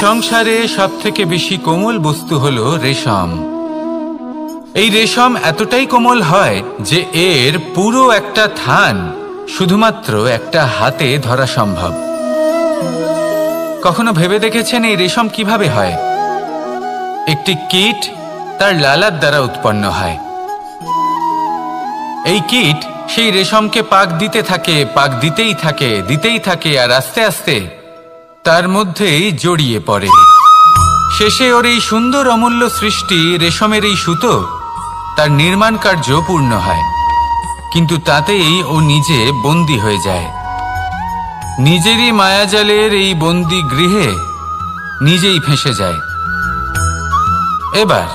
সংসারে সবথেকে বেশি কোমল বস্তু হলো রেশম। এই রেশম এতটাই কোমল হয় যে এর পুরো একটা থান শুধুমাত্র একটা হাতে ধরা সম্ভব। কখনো ভেবে দেখেছেন এই রেশম কিভাবে হয়? একটি কীট তার লালার দ্বারা উৎপন্ন হয়। এই কীট সেই রেশমকে পাক দিতে থাকে, পাক দিতেই থাকে আর আস্তে আস্তে তার মধ্যেই জড়িয়ে পড়ে। শেষে ওর এই সুন্দর অমূল্য সৃষ্টি রেশমের এই সুতো তার নির্মাণ কার্য পূর্ণ হয়, কিন্তু তাতেই ও নিজে বন্দী হয়ে যায়। নিজেরই মায়াজালের এই বন্দী গৃহে নিজেই ফেঁসে যায়। এবার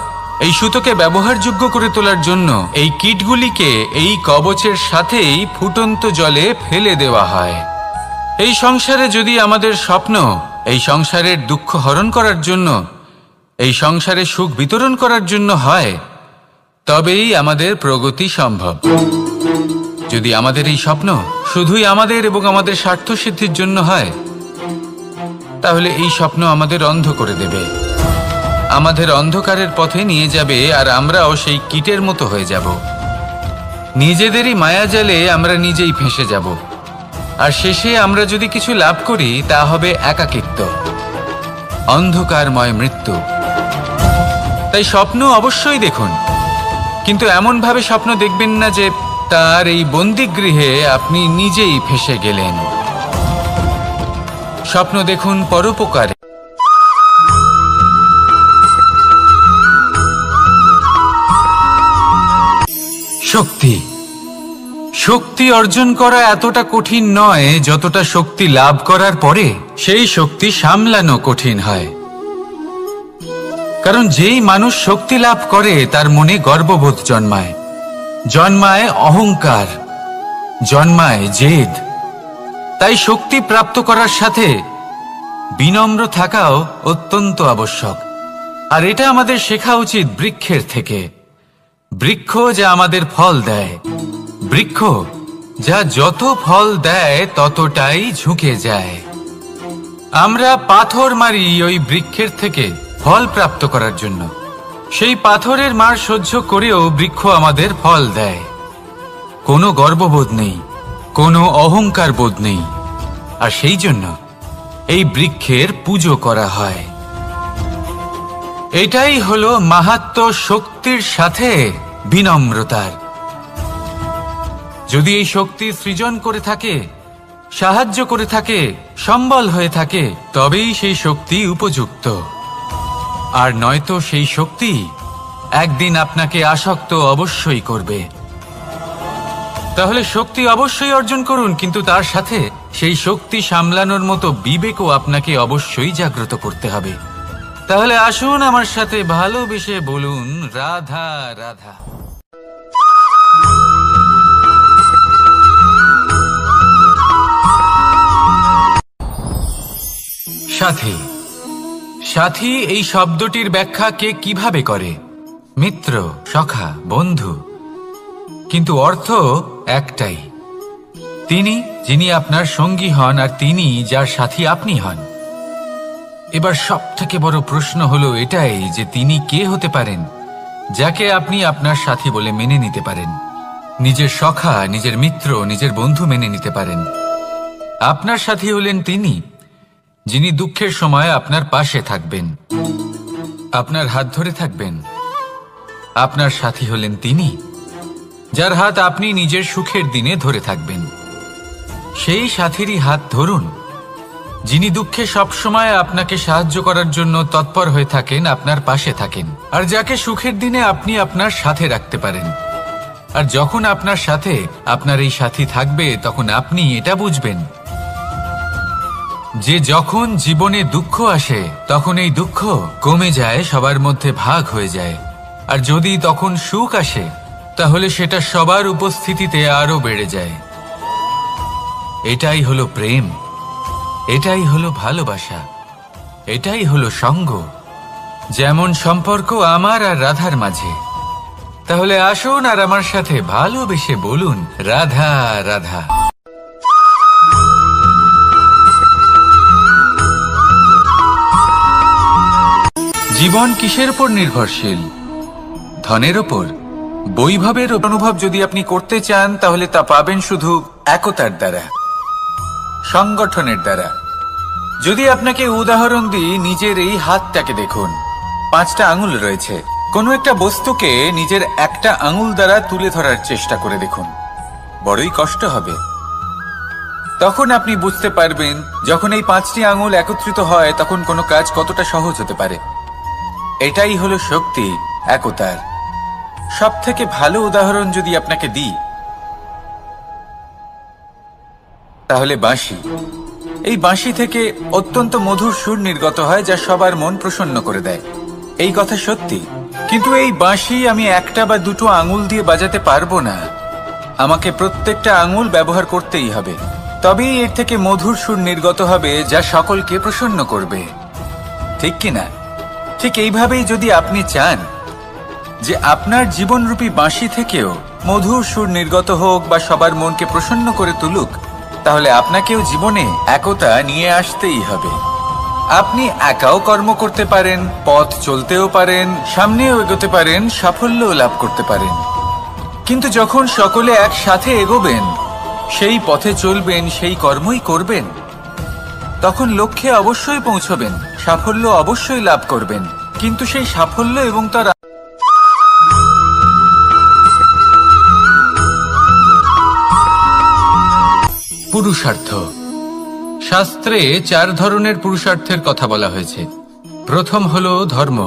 এই সুতোকে ব্যবহারযোগ্য করে তোলার জন্য এই কীটগুলিকে এই কবচের সাথেই ফুটন্ত জলে ফেলে দেওয়া হয়। এই সংসারে যদি আমাদের স্বপ্ন এই সংসারের দুঃখ হরণ করার জন্য, এই সংসারে সুখ বিতরণ করার জন্য হয়, তবেই আমাদের প্রগতি সম্ভব। যদি আমাদের এই স্বপ্ন শুধুই আমাদের এবং আমাদের স্বার্থ সিদ্ধির জন্য হয়, তাহলে এই স্বপ্ন আমাদের অন্ধ করে দেবে, আমাদের অন্ধকারের পথে নিয়ে যাবে, আর আমরাও সেই কীটের মতো হয়ে যাব। নিজেদেরই মায়াজালে আমরা নিজেই ফেঁসে যাব, আর শেষে আমরা যদি কিছু লাভ করি তা হবে একাকিত্ব, অন্ধকারময় মৃত্যু। তাই স্বপ্ন অবশ্যই দেখুন, কিন্তু এমনভাবে স্বপ্ন দেখবেন না যে তার এই বন্দিগৃহে আপনি নিজেই ফেঁসে গেলেন। স্বপ্ন দেখুন পরোপকারে। শক্তি শক্তি অর্জন করা এতটা কঠিন নয় যতটা শক্তি লাভ করার পরে সেই শক্তি সামলানো কঠিন হয়। কারণ যেই মানুষ শক্তি লাভ করে তার মনে গর্ববোধ জন্মায়, জন্মায় অহংকার, জন্মায় জেদ। তাই শক্তি প্রাপ্ত করার সাথে বিনম্র থাকাও অত্যন্ত আবশ্যক। আর এটা আমাদের শেখা উচিত বৃক্ষের থেকে। বৃক্ষ যা আমাদের ফল দেয়, বৃক্ষ যা যত ফল দেয় ততটাই ঝুঁকে যায়। আমরা পাথর মারি ওই বৃক্ষের থেকে ফল প্রাপ্ত করার জন্য। সেই পাথরের মার সহ্য করেও বৃক্ষ আমাদের ফল দেয়। কোনো গর্ববোধ নেই, কোনো অহংকার বোধ নেই, আর সেই জন্য এই বৃক্ষের পুজো করা হয়। এটাই হলো মাহাত্ম্য শক্তির সাথে বিনম্রতার। যদি এই শক্তি সৃজন করে থাকে, সাহায্য করে থাকে, সম্বল হয়ে থাকে, তবেই সেই শক্তি উপযুক্ত। আর নয়তো সেই শক্তি একদিন আপনাকে আসক্ত অবশ্যই করবে। তাহলে শক্তি অবশ্যই অর্জন করুন, কিন্তু তার সাথে সেই শক্তি সামলানোর মতো বিবেকও আপনাকে অবশ্যই জাগ্রত করতে হবে। তাহলে আসুন আমার সাথে ভালোবেসে বলুন, রাধা রাধা। সাথী সাথী এই শব্দটির ব্যাখ্যা কে কিভাবে করে? মিত্র, সখা, বন্ধু। কিন্তু অর্থ একটাই, তিনি যিনি আপনার সঙ্গী হন আর তিনি যার সাথী আপনি হন। এবার সব থেকে বড় প্রশ্ন হলো এটাই যে তিনি কে হতে পারেন যাকে আপনি আপনার সাথী বলে মেনে নিতে পারেন, নিজের সখা, নিজের মিত্র, নিজের বন্ধু মেনে নিতে পারেন। আপনার সাথী হলেন তিনি যিনি দুঃখের সময় আপনার পাশে থাকবেন, আপনার হাত ধরে থাকবেন। আপনার সাথী হলেন তিনি যার হাত আপনি নিজের সুখের দিনে ধরে থাকবেন। সেই সাথীরই হাত ধরুন যিনি দুঃখে সবসময় আপনাকে সাহায্য করার জন্য তৎপর হয়ে থাকেন, আপনার পাশে থাকেন, আর যাকে সুখের দিনে আপনি আপনার সাথে রাখতে পারেন। আর যখন আপনার সাথে আপনার এই সাথী থাকবে, তখন আপনি এটা বুঝবেন যে যখন জীবনে দুঃখ আসে তখন এই দুঃখ কমে যায়, সবার মধ্যে ভাগ হয়ে যায়। আর যদি তখন সুখ আসে তাহলে সেটা সবার উপস্থিতিতে আরো বেড়ে যায়। এটাই হলো প্রেম, এটাই হলো ভালোবাসা, এটাই হলো সঙ্গ। যেমন সম্পর্ক আমার আর রাধার মাঝে। তাহলে আসুন আর আমার সাথে ভালোবেসে বলুন, রাধা রাধা। জীবন কিসের উপর নির্ভরশীল? ধনের ওপর। বৈভবের অনুভব যদি আপনি করতে চান তাহলে তা পাবেন শুধু একতার দ্বারা, সংগঠনের দ্বারা। যদি আপনাকে উদাহরণ দিই, নিজের এই হাতটাকে দেখুন, 5টা আঙুল রয়েছে। কোনো একটা বস্তুকে নিজের একটা আঙুল দ্বারা তুলে ধরার চেষ্টা করে দেখুন, বড়ই কষ্ট হবে। তখন আপনি বুঝতে পারবেন যখন এই 5টি আঙুল একত্রিত হয় তখন কোনো কাজ কতটা সহজ হতে পারে। এটাই হলো শক্তি একতার। সব থেকে ভালো উদাহরণ যদি আপনাকে দিই তাহলে বাঁশি। এই বাঁশি থেকে অত্যন্ত মধুর সুর নির্গত হয় যা সবার মন প্রসন্ন করে দেয়। এই কথা সত্যি, কিন্তু এই বাঁশি আমি একটা বা দুটো আঙুল দিয়ে বাজাতে পারবো না। আমাকে প্রত্যেকটা আঙুল ব্যবহার করতেই হবে, তবেই এর থেকে মধুর সুর নির্গত হবে যা সকলকে প্রসন্ন করবে, ঠিক কিনা? ঠিক এইভাবেই যদি আপনি চান যে আপনার জীবনরূপী বাঁশি থেকেও মধুর সুর নির্গত হোক বা সবার মনকে প্রসন্ন করে তুলুক, তাহলে আপনাকেও জীবনে একতা নিয়ে আসতেই হবে। আপনি একাও কর্ম করতে পারেন, পথ চলতেও পারেন, সামনেও এগোতে পারেন, সাফল্যও লাভ করতে পারেন। কিন্তু যখন সকলে একসাথে এগোবেন, সেই পথে চলবেন, সেই কর্মই করবেন, তখন লক্ষ্যে অবশ্যই পৌঁছবেন, সাফল্য অবশ্যই লাভ করবেন। কিন্তু সেই সাফল্য এবং তার পুরুষার্থ। শাস্ত্রে 4 ধরনের পুরুষার্থের কথা বলা হয়েছে। প্রথম হলো ধর্ম।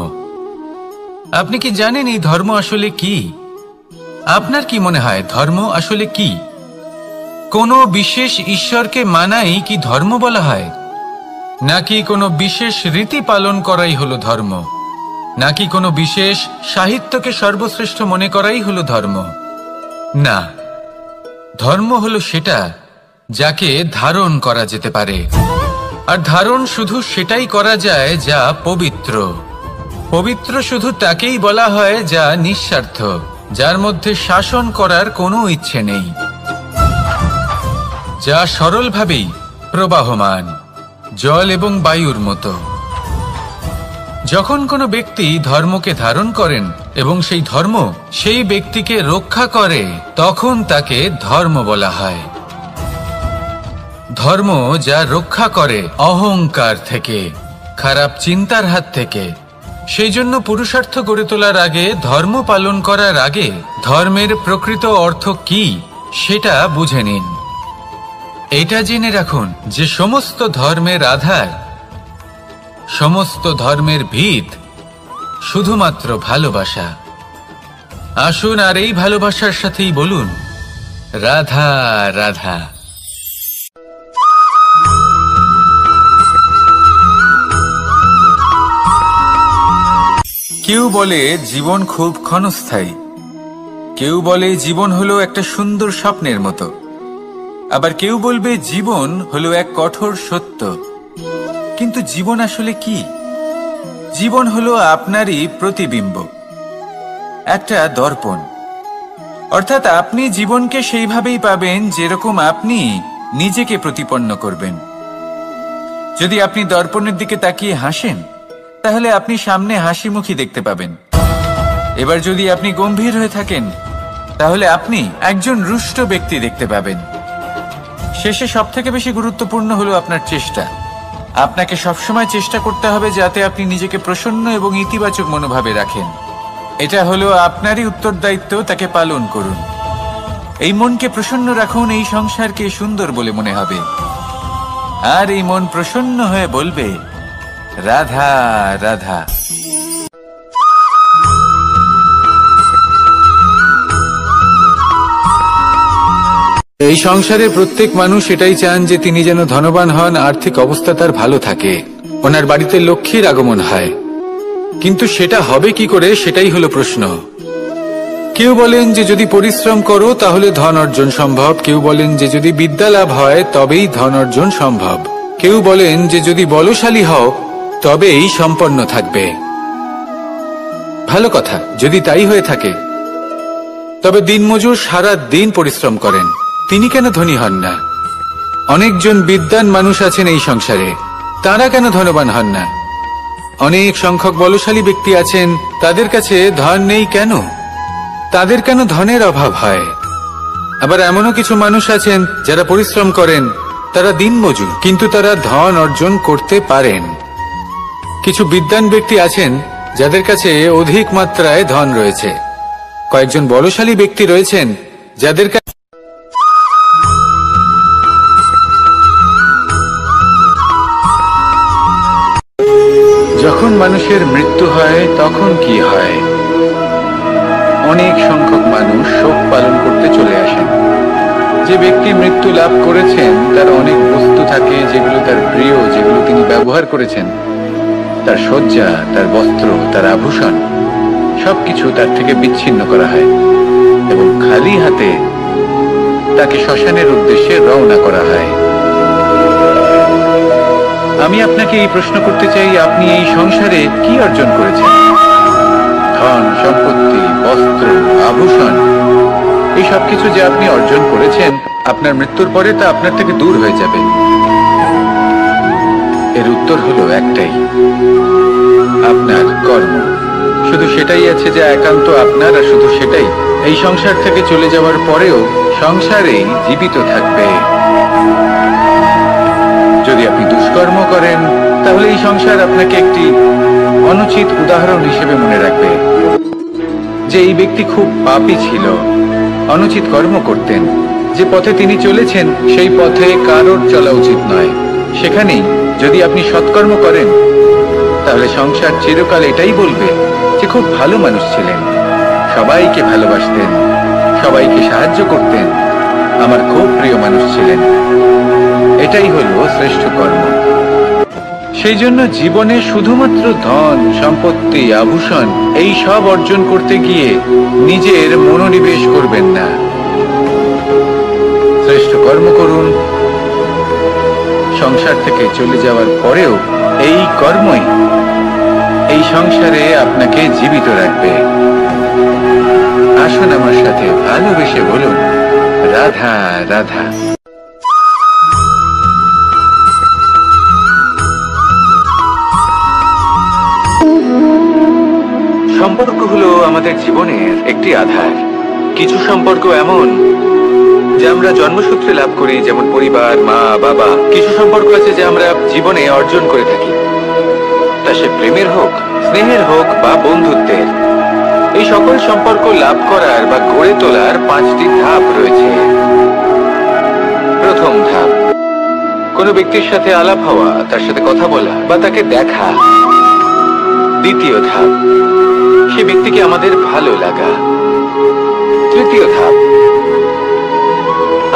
আপনি কি জানেন এই ধর্ম আসলে কি? আপনার কি মনে হয় ধর্ম আসলে কি? কোনো বিশেষ ঈশ্বরকে মানাই কি ধর্ম বলা হয়? নাকি কোনো বিশেষ রীতি পালন করাই হলো ধর্ম? নাকি কোনো বিশেষ সাহিত্যকে সর্বশ্রেষ্ঠ মনে করাই হলো ধর্ম? না, ধর্ম হলো সেটা যাকে ধারণ করা যেতে পারে। আর ধারণ শুধু সেটাই করা যায় যা পবিত্র। পবিত্র শুধু তাকেই বলা হয় যা নিঃস্বার্থ, যার মধ্যে শাসন করার কোনো ইচ্ছে নেই, যা সরলভাবেই প্রবাহমান, জল এবং বায়ুর মতো। যখন কোনো ব্যক্তি ধর্মকে ধারণ করেন এবং সেই ধর্ম সেই ব্যক্তিকে রক্ষা করে, তখন তাকে ধর্ম বলা হয়। ধর্ম যা রক্ষা করে অহংকার থেকে, খারাপ চিন্তার হাত থেকে। সেই জন্য পুরুষার্থ গড়ে তোলার আগে, ধর্ম পালন করার আগে ধর্মের প্রকৃত অর্থ কি সেটা বুঝে নিন। এটা জেনে রাখুন যে সমস্ত ধর্মের আধার, সমস্ত ধর্মের ভিত শুধুমাত্র ভালোবাসা। আসুন আর এই ভালোবাসার সাথেই বলুন রাধা রাধা। কেউ বলে জীবন খুব ক্ষণস্থায়ী, কেউ বলে জীবন হলো একটা সুন্দর স্বপ্নের মতো, আবার কেউ বলবে জীবন হলো এক কঠোর সত্য। কিন্তু জীবন আসলে কি? জীবন হলো আপনারই প্রতিবিম্ব, একটা দর্পণ। অর্থাৎ আপনি জীবনকে সেইভাবেই পাবেন যেরকম আপনি নিজেকে প্রতিপন্ন করবেন। যদি আপনি দর্পণের দিকে তাকিয়ে হাসেন, তাহলে আপনি সামনে হাসি মুখী দেখতে পাবেন। এবার যদি আপনি গম্ভীর হয়ে থাকেন, তাহলে আপনি একজন রুষ্ট ব্যক্তি দেখতে পাবেন। শেষে সবথেকে বেশি গুরুত্বপূর্ণ হলো আপনার চেষ্টা। আপনাকে সবসময় চেষ্টা করতে হবে যাতে আপনি নিজেকে প্রসন্ন এবং ইতিবাচক মনোভাবে রাখেন। এটা হলো আপনারই উত্তরদায়িত্ব, তাকে পালন করুন। এই মনকে প্রসন্ন রাখুন, এই সংসারকে সুন্দর বলে মনে হবে। আর এই মন প্রসন্ন হয়ে বলবে রাধা রাধা। এই সংসারে প্রত্যেক মানুষ এটাই চান যে তিনি যেন ধনবান হন, আর্থিক অবস্থা তার ভালো থাকে, ওনার বাড়িতে লক্ষ্মীর আগমন হয়। কিন্তু সেটা হবে কি করে, সেটাই হলো প্রশ্ন। কেউ বলেন যে যদি পরিশ্রম করো তাহলে ধন অর্জন সম্ভব, কেউ বলেন যে যদি বিদ্যা লাভ হয় তবেই ধন অর্জন সম্ভব, কেউ বলেন যে যদি বলশালী হও তবেই সম্পন্ন থাকবে। ভালো কথা, যদি তাই হয়ে থাকে, তবে দিনমজুর সারা দিন পরিশ্রম করেন, তিনি কেন ধনী হন না? অনেকজন বিদ্বান মানুষ আছেন এই সংসারে, তারা কেন ধনবান হন না? অনেক সংখ্যক বলশালী ব্যক্তি আছেন, তাদের কাছে ধন নেই কেন? তাদের কেন ধনের অভাব হয়? আবার এমনও কিছু মানুষ আছেন যারা পরিশ্রম করেন, তারা দিনমজুর, কিন্তু তারা ধন অর্জন করতে পারেন। কিছু বিদ্বান ব্যক্তি আছেন যাদের কাছে অধিক মাত্রায় ধন রয়েছে। কয়েকজন বলশালী ব্যক্তি রয়েছেন যাদের কাছে যখন মানুষের মৃত্যু হয় তখন কি হয়? অনেক সংখ্যক মানুষ শোক পালন করতে চলে আসেন। যে ব্যক্তি মৃত্যু লাভ করেছেন তার অনেক বস্তু থাকে যেগুলো তার প্রিয়, যেগুলো তিনি ব্যবহার করেছেন। তার শয্যা, তার বস্ত্র, তার আভূষণ সবকিছু তার থেকে বিচ্ছিন্ন করা হয় এবং খালি হাতে তাকে শ্মশানের উদ্দেশ্যে রওনা করা হয়। আমি আপনাকে এই প্রশ্ন করতে চাই, আপনি এই সংসারে কি অর্জন করেছেন? ধন, সম্পত্তি, বস্ত্র, আভূষণ, এই সবকিছু যে আপনি অর্জন করেছেন, আপনার মৃত্যুর পরে তা আপনার থেকে দূর হয়ে যাবে। এর উত্তর হলো একটাই, আপনার কর্ম। শুধু সেটাই আছে যে একান্ত আপনার, আর শুধু সেটাই এই সংসার থেকে চলে যাওয়ার পরেও সংসারেই জীবিত থাকবে। যদি আপনি দুষ্কর্ম করেন তাহলে এই সংসার আপনাকে একটি অনুচিত উদাহরণ হিসেবে মনে রাখবে যে এই ব্যক্তি খুব পাপী ছিল, অনুচিত কর্ম করতেন। যে পথে তিনি চলেছেন সেই পথে কারোর চলা উচিত নয়। সেখানেই যদি আপনি সৎকর্ম করেন তাহলে সংসার চিরকাল এটাই বলবে যে খুব ভালো মানুষ ছিলেন, সবাইকে ভালোবাসতেন, সবাইকে সাহায্য করতেন, আমার খুব প্রিয় মানুষ ছিলেন। এটাই হলো শ্রেষ্ঠ কর্ম। সেই জন্য জীবনে শুধুমাত্র ধন, সম্পত্তি, আভূষণ এই সব অর্জন করতে গিয়ে নিজের মনোনিবেশ করবেন না। শ্রেষ্ঠ কর্ম করুন। সংসার থেকে চলে যাওয়ার পরেও এই কর্মই এই সংসারে আপনাকে জীবিত রাখবে। আসুন আমার সাথে ভালোবেসে বলুন, রাধা রাধা। সম্পর্ক হলো আমাদের জীবনের একটি আধার। কিছু সম্পর্ক এমন যে আমরা জন্মসূত্রে লাভ করি, যেমন পরিবার, মা, বাবা। কিছু সম্পর্ক আছে যে আমরা জীবনে অর্জন করে থাকি, তা সে প্রেমের হোক, স্নেহের হোক বা বন্ধুত্বের। এই সকল সম্পর্ক লাভ করার বা গড়ে তোলার 5টি ধাপ রয়েছে। প্রথম ধাপ, কোনো ব্যক্তির সাথে আলাপ হওয়া, তার সাথে কথা বলা বা তাকে দেখা। দ্বিতীয় ধাপ, সে ব্যক্তিকে আমাদের ভালো লাগা। তৃতীয় ধাপ,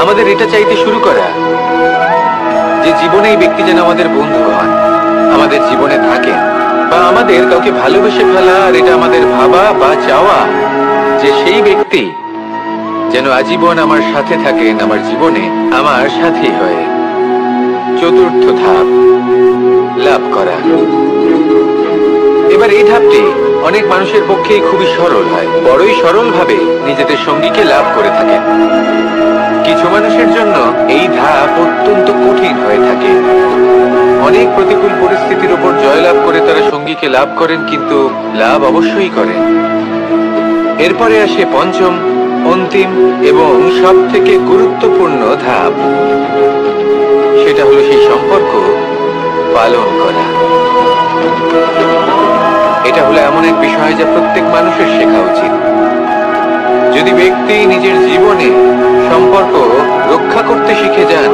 আমাদের এটা চাইতে শুরু করা যে জীবনে এই ব্যক্তি যেন আমাদের বন্ধু হন, আমাদের জীবনে থাকেন, বা আমাদের কাউকে ভালোবেসে ফেলা। আর এটা আমাদের ভাবা বা চাওয়া যে সেই ব্যক্তি যেন আজীবন আমার সাথে থাকেন, আমার জীবনে আমার সাথী হয়ে। চতুর্থ ধাপ, লাভ করা। এবার এই ধাপটি অনেক মানুষের পক্ষেই খুবই সরল হয়, বড়ই সরল ভাবে নিজেদের সঙ্গীকে লাভ করে থাকেন। কিছু মানুষের জন্য এই ধাপ অত্যন্ত কঠিন হয়ে থাকে। অনেক প্রতিকূল পরিস্থিতির উপর জয়লাভ করে তারা সঙ্গীকে লাভ করেন, কিন্তু লাভ অবশ্যই করেন। এরপরে আসে পঞ্চম, অন্তিম এবং সব থেকে গুরুত্বপূর্ণ ধাপ। সেটা হলো সেই সম্পর্ক পালন করা। এটা হলো এমন এক বিষয় যা প্রত্যেক মানুষের শেখা উচিত। যদি ব্যক্তি নিজের জীবনে সম্পর্ক রক্ষা করতে শিখে যান,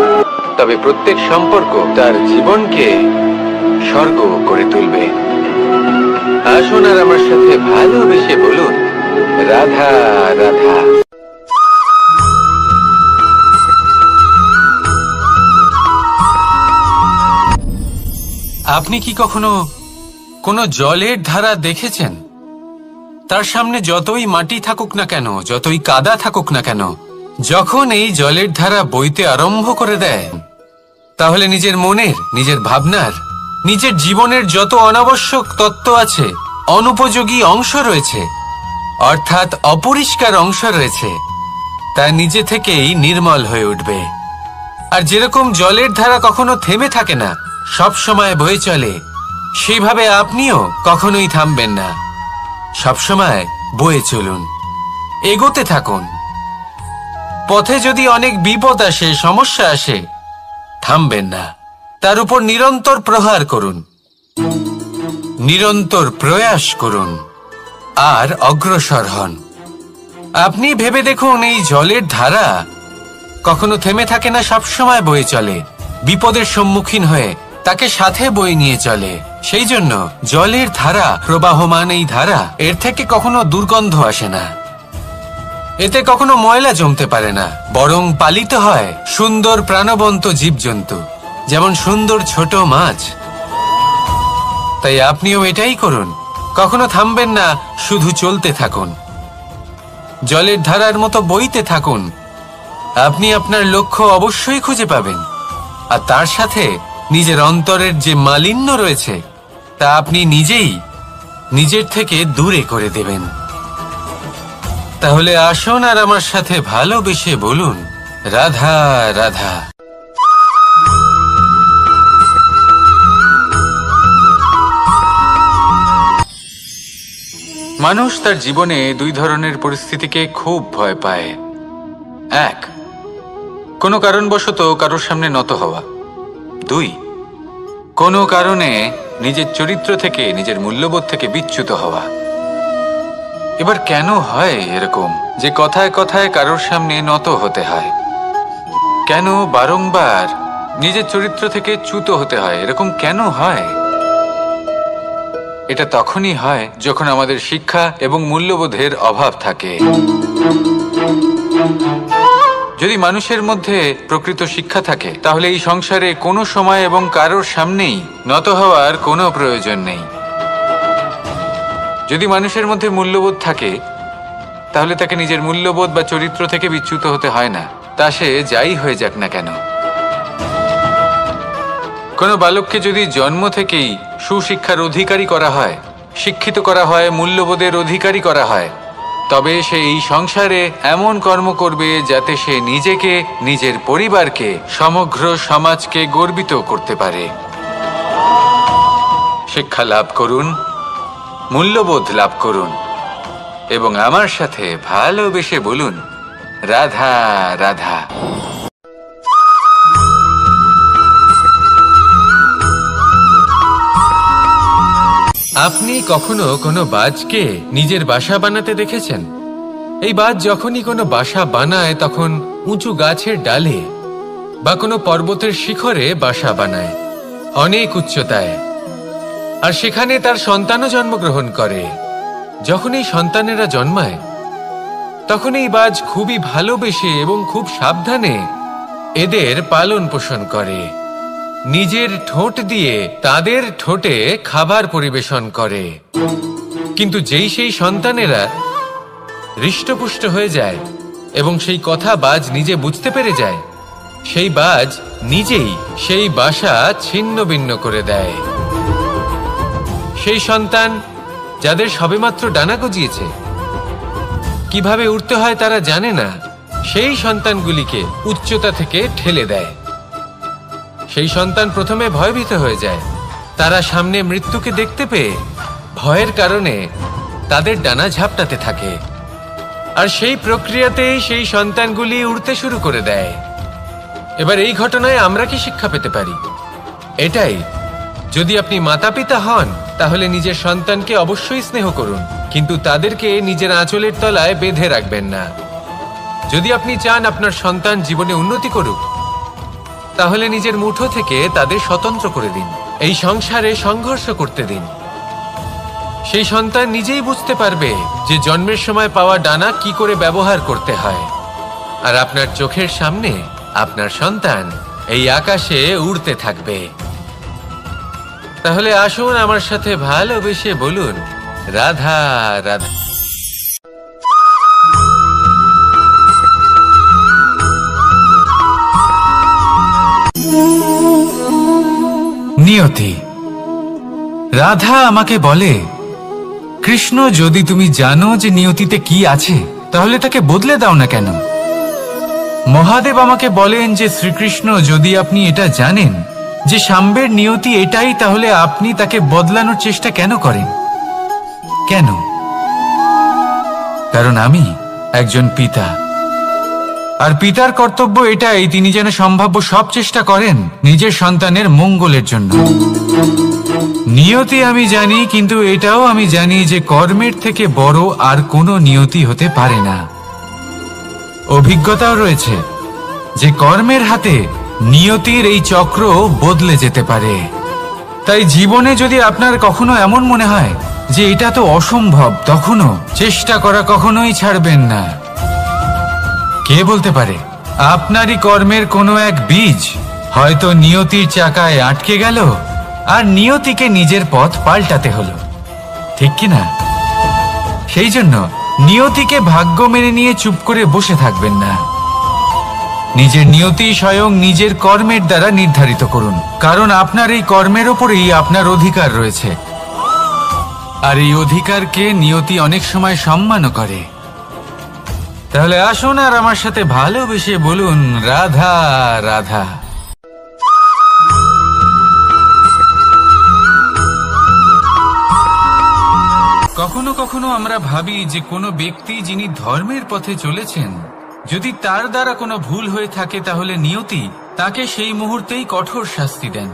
তবে প্রত্যেক সম্পর্ক তার জীবনকে স্বর্গ করে তুলবে। আসুন আর আমার সাথে ভালোবেসে বলুন, রাধা রাধা। আপনি কি কখনো কোনো জলের ধারা দেখেছেন? তার সামনে যতই মাটি থাকুক না কেন, যতই কাদা থাকুক না কেন, যখন এই জলের ধারা বইতে আরম্ভ করে দেয়, তাহলে নিজের মনের, নিজের ভাবনার, নিজের জীবনের যত অনাবশ্যক তত্ত্ব আছে, অনুপযোগী অংশ রয়েছে, অর্থাৎ অপরিষ্কার অংশ রয়েছে, তা নিজে থেকেই নির্মল হয়ে উঠবে। আর যেরকম জলের ধারা কখনো থেমে থাকে না, সব সময় বয়ে চলে, সেইভাবে আপনিও কখনোই থামবেন না, সবসময় বয়ে চলুন, এগোতে থাকুন। পথে যদি অনেক বিপদ আসে, সমস্যা আসে, থামবেন না, তার উপর নিরন্তর প্রহার করুন, নিরন্তর প্রয়াস করুন আর অগ্রসর হন। আপনি ভেবে দেখুন, এই জলের ধারা কখনো থেমে থাকে না, সবসময় বয়ে চলে, বিপদের সম্মুখীন হয়ে তাকে সাথে বয়ে নিয়ে চলে। সেই জন্য জলের ধারা, প্রবাহমান এই ধারা, এর থেকে কখনো দুর্গন্ধ আসে না, এতে কখনো ময়লা জমতে পারে না, বরং পালিত হয় সুন্দর প্রাণবন্ত জীবজন্তু, যেমন সুন্দর ছোট মাছ। তাই আপনিও এটাই করুন, কখনো থামবেন না, শুধু চলতে থাকুন, জলের ধারার মতো বইতে থাকুন। আপনি আপনার লক্ষ্য অবশ্যই খুঁজে পাবেন, আর তার সাথে নিজের অন্তরের যে মালিন্য রয়েছে তা আপনি নিজেই নিজের থেকে দূরে করে দেবেন। তাহলে আসুন আর আমার সাথে ভালোবেসে বলুন, রাধা রাধা। মানুষ তার জীবনে দুই ধরনের পরিস্থিতিকে খুব ভয় পায়। এক, কোনো কারণবশত কারোর সামনে নত হওয়া। দুই, কোনো কারণে নিজের চরিত্র থেকে, নিজের মূল্যবোধ থেকে বিচ্যুত হওয়া। এবার কেন হয় এরকম যে কথায় কথায় কারোর সামনে নত হতে হয়? কেন বারংবার নিজের চরিত্র থেকে চ্যুত হতে হয়? এরকম কেন হয়? এটা তখনই হয় যখন আমাদের শিক্ষা এবং মূল্যবোধের অভাব থাকে। যদি মানুষের মধ্যে প্রকৃত শিক্ষা থাকে, তাহলে এই সংসারে কোনো সময় এবং কারোর সামনেই নত হওয়ার কোনো প্রয়োজন নেই। যদি মানুষের মধ্যে মূল্যবোধ থাকে, তাহলে তাকে নিজের মূল্যবোধ বা চরিত্র থেকে বিচ্যুত হতে হয় না, তা সে যাই হয়ে যাক না কেন। কোনো বালককে যদি জন্ম থেকেই সুশিক্ষার অধিকারী করা হয়, শিক্ষিত করা হয়, মূল্যবোধের অধিকারী করা হয়, তবে সে এই সংসারে এমন কর্ম করবে যাতে সে নিজেকে, নিজের পরিবারকে, সমগ্র সমাজকে গর্বিত করতে পারে। শিক্ষা লাভ করুন, মূল্যবোধ লাভ করুন এবং আমার সাথে ভালোবেসে বলুন, রাধা রাধা। আপনি কখনো কোনো বাজকে নিজের বাসা বানাতে দেখেছেন? এই বাজ যখনই কোনো বাসা বানায়, তখন উঁচু গাছের ডালে বা কোনো পর্বতের শিখরে বাসা বানায়, অনেক উচ্চতায়, আর সেখানে তার সন্তানও জন্মগ্রহণ করে। যখন এই সন্তানেরা জন্মায়, তখন এই বাজ খুবই ভালোবেসে এবং খুব সাবধানে এদের পালন পোষণ করে, নিজের ঠোঁট দিয়ে তাদের ঠোঁটে খাবার পরিবেশন করে। কিন্তু যেই সেই সন্তানেরা হৃষ্টপুষ্ট হয়ে যায় এবং সেই কথা বাজ নিজে বুঝতে পেরে যায়, সেই বাজ নিজেই সেই বাসা ছিন্ন ভিন্ন করে দেয়। সেই সন্তান যাদের সবেমাত্র ডানা গজিয়েছে, কিভাবে উড়তে হয় তারা জানে না, সেই সন্তানগুলিকে উচ্চতা থেকে ঠেলে দেয়। সেই সন্তান প্রথমে ভয়ভীত হয়ে যায়, তারা সামনে মৃত্যুকে দেখতে পেয়ে ভয়ের কারণে তাদের ডানা ঝাপটাতে থাকে, আর সেই প্রক্রিয়াতেই সেই সন্তানগুলি উড়তে শুরু করে দেয়। এবার এই ঘটনায় আমরা কি শিক্ষা পেতে পারি? এটাই, যদি আপনি মাতা পিতা হন, তাহলে নিজের সন্তানকে অবশ্যই স্নেহ করুন, কিন্তু তাদেরকে নিজের আঁচলের তলায় বেঁধে রাখবেন না। যদি আপনি চান আপনার সন্তান জীবনে উন্নতি করুক, তাহলে নিজের মুঠো থেকে তাদের স্বতন্ত্র করে দিন, এই সংসারে সংঘর্ষ করতে দিন। সেই সন্তান নিজেই বুঝতে পারবে যে জন্মের সময় পাওয়া ডানা কি করে ব্যবহার করতে হয়, আর আপনার চোখের সামনে আপনার সন্তান এই আকাশে উড়তে থাকবে। তাহলে আসুন আমার সাথে ভালোবেসে বলুন, রাধা রাধা। নিয়তি। রাধা আমাকে বলে, কৃষ্ণ, যদি তুমি জানো যে নিয়তিতে কি আছে, তাহলে তাকে বদলে দাও না কেন? মহাদেব আমাকে বলেন যে শ্রীকৃষ্ণ, যদি আপনি এটা জানেন যে সাম্বের নিয়তি এটাই, তাহলে আপনি তাকে বদলানোর চেষ্টা কেন করেন? কেন? কারণ আমি একজন পিতা, আর পিতার কর্তব্য এটাই, তিনি যেন সম্ভাব্য সব চেষ্টা করেন নিজের সন্তানের মঙ্গলের জন্য। নিয়তি আমি জানি, কিন্তু এটাও আমি জানি যে কর্মের থেকে বড় আর কোনো নিয়তি হতে পারে না। অভিজ্ঞতাও রয়েছে যে কর্মের হাতে নিয়তির এই চক্র বদলে যেতে পারে। তাই জীবনে যদি আপনার কখনো এমন মনে হয় যে এটা তো অসম্ভব, তখনও চেষ্টা করা কখনোই ছাড়বেন না। কে বলতে পারে আপনারই কর্মের কোনো এক বীজ হয়তো নিয়তির চাকায় আটকে গেল, আর নিয়তিকে নিজের পথ পাল্টাতে হলো, ঠিক কি না? সেই জন্য নিয়তিকে ভাগ্য মেনে নিয়ে চুপ করে বসে থাকবেন না। নিজের নিয়তি স্বয়ং নিজের কর্মের দ্বারা নির্ধারিত করুন, কারণ আপনার এই কর্মের ওপরেই আপনার অধিকার রয়েছে, আর এই অধিকারকে নিয়তি অনেক সময় সম্মানও করে। তাহলে আসুন আর আমার সাথে ভালোবেসে বলুন, রাধা রাধা। কখনো কখনো আমরা ভাবি যে কোনো ব্যক্তি যিনি ধর্মের পথে চলেছেন, যদি তার দ্বারা কোনো ভুল হয়ে থাকে তাহলে নিয়তি তাকে সেই মুহূর্তেই কঠোর শাস্তি দেন।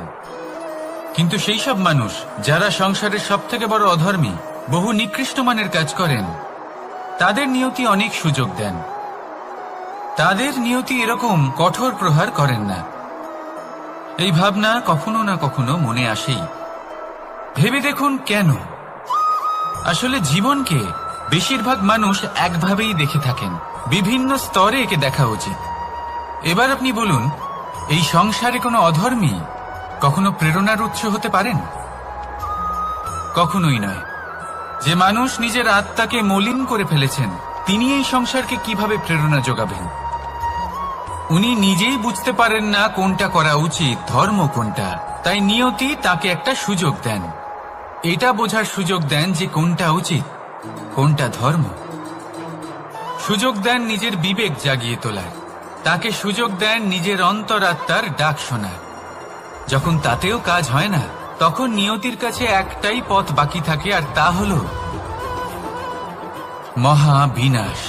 কিন্তু সেই সব মানুষ যারা সংসারের সবথেকে বড় অধর্মী, বহু নিকৃষ্ট মানের কাজ করেন, তাদের নিয়তি অনেক সুযোগ দেন। তাদের নিয়তি এরকম কঠোর প্রহার করেন না। এই ভাবনা কখনো না কখনো মনে আসেই। ভেবে দেখুন কেন? আসলে জীবনকে বেশিরভাগ মানুষ একভাবেই দেখে থাকেন, বিভিন্ন স্তরে একে দেখা উচিত। এবার আপনি বলুন, এই সংসারে কোনো অধর্মী কখনো প্রেরণার উৎস হতে পারেন? কখনোই নয়। যে মানুষ নিজের আত্মাকে মলিন করে ফেলেছেন, তিনি এই সংসারকে কিভাবে প্রেরণা যোগাবেন? উনি নিজেই বুঝতে পারেন না কোনটা করা উচিত, ধর্ম কোনটা। তাই নিয়তি তাকে একটা সুযোগ দেন, এটা বোঝার সুযোগ দেন যে কোনটা উচিত, কোনটা ধর্ম। সুযোগ দেন নিজের বিবেক জাগিয়ে তোলার, তাকে সুযোগ দেন নিজের অন্তরাত্মার ডাক শোনার। যখন তাতেও কাজ হয় না, তখন নিয়তির কাছে একটাই পথ বাকি থাকে, আর তা হল মহাবিনাশ।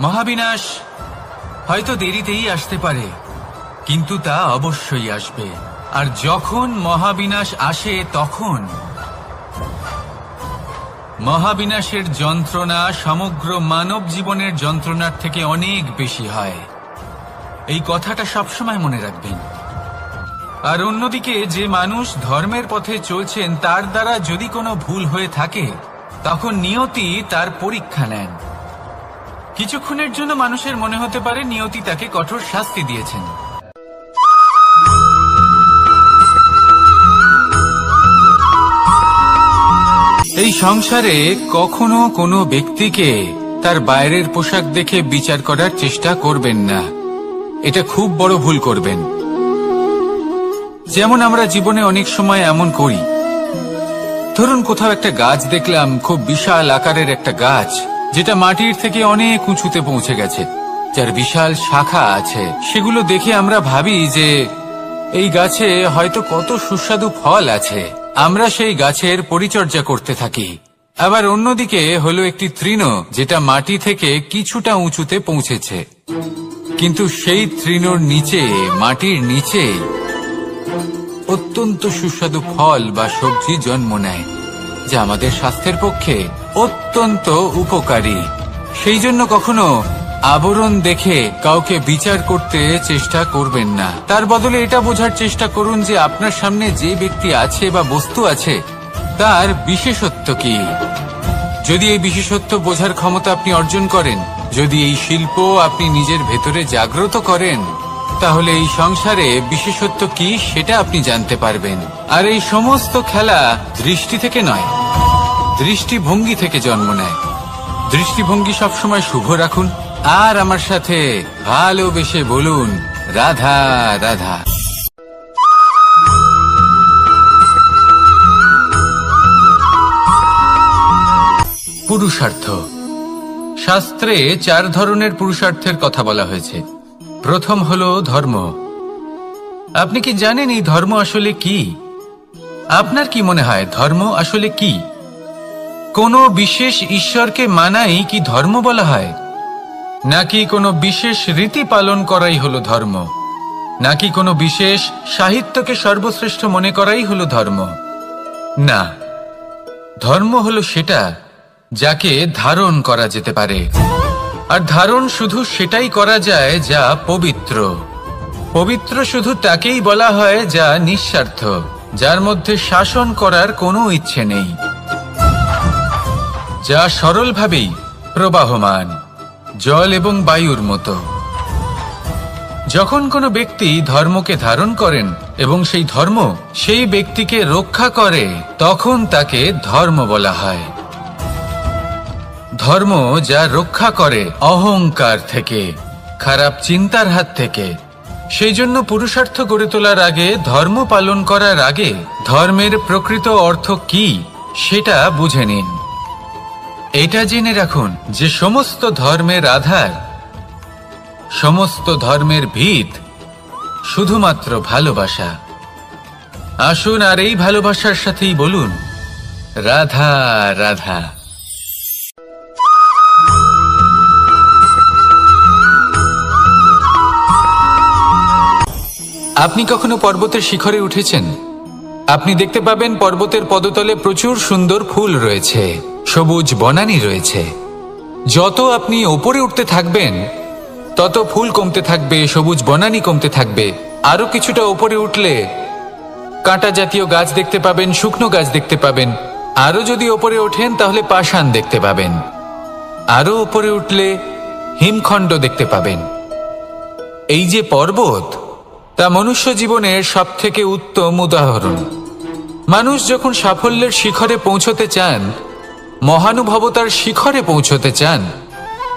মহাবিনাশ হয়তো দেরিতেই আসতে পারে, কিন্তু তা অবশ্যই আসবে। আর যখন মহাবিনাশ আসে, তখন মহাবিনাশের যন্ত্রণা সমগ্র মানব জীবনের যন্ত্রণার থেকে অনেক বেশি হয়। এই কথাটা সবসময় মনে রাখবেন। আর অন্যদিকে যে মানুষ ধর্মের পথে চলছেন, তার দ্বারা যদি কোনো ভুল হয়ে থাকে, তখন নিয়তি তার পরীক্ষা নেন। কিছুক্ষণের জন্য মানুষের মনে হতে পারে নিয়তি তাকে কঠোর শাস্তি দিয়েছেন। এই সংসারে কখনো কোনো ব্যক্তিকে তার বাইরের পোশাক দেখে বিচার করার চেষ্টা করবেন না, এটা খুব বড় ভুল করবেন। যেমন আমরা জীবনে অনেক সময় এমন করি, ধরুন কোথাও একটা গাছ দেখলাম, খুব বিশাল আকারের একটা গাছ, যেটা মাটির থেকে অনেক উঁচুতে পৌঁছে গেছে, যার বিশাল শাখা আছে। সেগুলো দেখে আমরা ভাবি যে এই গাছে হয়তো কত সুস্বাদু ফল আছে, আমরা সেই গাছের পরিচর্যা করতে থাকি। আবার অন্যদিকে হলো একটি তৃণ, যেটা মাটি থেকে কিছুটা উঁচুতে পৌঁছেছে, কিন্তু সেই তৃণর নিচে, মাটির নিচে অত্যন্ত সুস্বাদু ফল বা সবজি জন্ম নেয়, যা আমাদের স্বাস্থ্যের পক্ষে অত্যন্ত উপকারী। সেই জন্য কখনো আবরণ দেখে কাউকে বিচার করতে চেষ্টা করবেন না। তার বদলে এটা বোঝার চেষ্টা করুন যে আপনার সামনে যে ব্যক্তি আছে বা বস্তু আছে, তার বিশেষত্ব কি। যদি এই বিশেষত্ব বোঝার ক্ষমতা আপনি অর্জন করেন, যদি এই শিল্প আপনি নিজের ভেতরে জাগ্রত করেন, তাহলে এই সংসারে বিশেষত্ব কি সেটা আপনি জানতে পারবেন। আর এই সমস্ত খেলা দৃষ্টি থেকে নয়, দৃষ্টিভঙ্গি থেকে জন্ম নেয়। দৃষ্টিভঙ্গি সবসময় শুভ রাখুন, আর আমার সাথে ভালোবেসে বলুন, রাধা রাধা। পুরুষার্থ। শাস্ত্রে 4 ধরনের পুরুষার্থের কথা বলা হয়েছে। প্রথম হলো ধর্ম, আপনি কি জানেন এই ধর্ম আসলে কি? আপনার কি মনে হয় ধর্ম আসলে কি? কোনো বিশেষ ঈশ্বরকে মানাই কি ধর্ম বলা হয়? নাকি কোনো বিশেষ রীতি পালন করাই হলো ধর্ম? নাকি কোনো বিশেষ সাহিত্যকে সর্বশ্রেষ্ঠ মনে করাই হলো ধর্ম? না, ধর্ম হলো সেটা যাকে ধারণ করা যেতে পারে। আর ধারণ শুধু সেটাই করা যায় যা পবিত্র। পবিত্র শুধু তাকেই বলা হয় যা নিঃস্বার্থ, যার মধ্যে শাসন করার কোনো ইচ্ছে নেই, যা সরলভাবেই প্রবাহমান, জল এবং বায়ুর মতো। যখন কোনো ব্যক্তি ধর্মকে ধারণ করেন এবং সেই ধর্ম সেই ব্যক্তিকে রক্ষা করে, তখন তাকে ধর্ম বলা হয়। ধর্ম যা রক্ষা করে অহংকার থেকে, খারাপ চিন্তার হাত থেকে। সেই জন্য পুরুষার্থ গড়ে তোলার আগে, ধর্ম পালন করার আগে ধর্মের প্রকৃত অর্থ কি সেটা বুঝে নিন। এটা জেনে রাখুন যে সমস্ত ধর্মের আধার, সমস্ত ধর্মের ভিত শুধুমাত্র ভালোবাসা। আসুন আর এই ভালোবাসার সাথেই বলুন রাধা রাধা। আপনি কখনো পর্বতের শিখরে উঠেছেন? আপনি দেখতে পাবেন পর্বতের পদতলে প্রচুর সুন্দর ফুল রয়েছে, সবুজ বনানী রয়েছে। যত আপনি ওপরে উঠতে থাকবেন তত ফুল কমতে থাকবে, সবুজ বনানী কমতে থাকবে। আরো কিছুটা ওপরে উঠলে কাঁটা জাতীয় গাছ দেখতে পাবেন, শুকনো গাছ দেখতে পাবেন। আরো যদি ওপরে ওঠেন তাহলে পাষাণ দেখতে পাবেন। আরো ওপরে উঠলে হিমখণ্ড দেখতে পাবেন। এই যে পর্বত, তা মনুষ্য জীবনের সবথেকে উত্তম উদাহরণ। মানুষ যখন সাফল্যের শিখরে পৌঁছতে চান, মহানুভবতার শিখরে পৌঁছতে চান,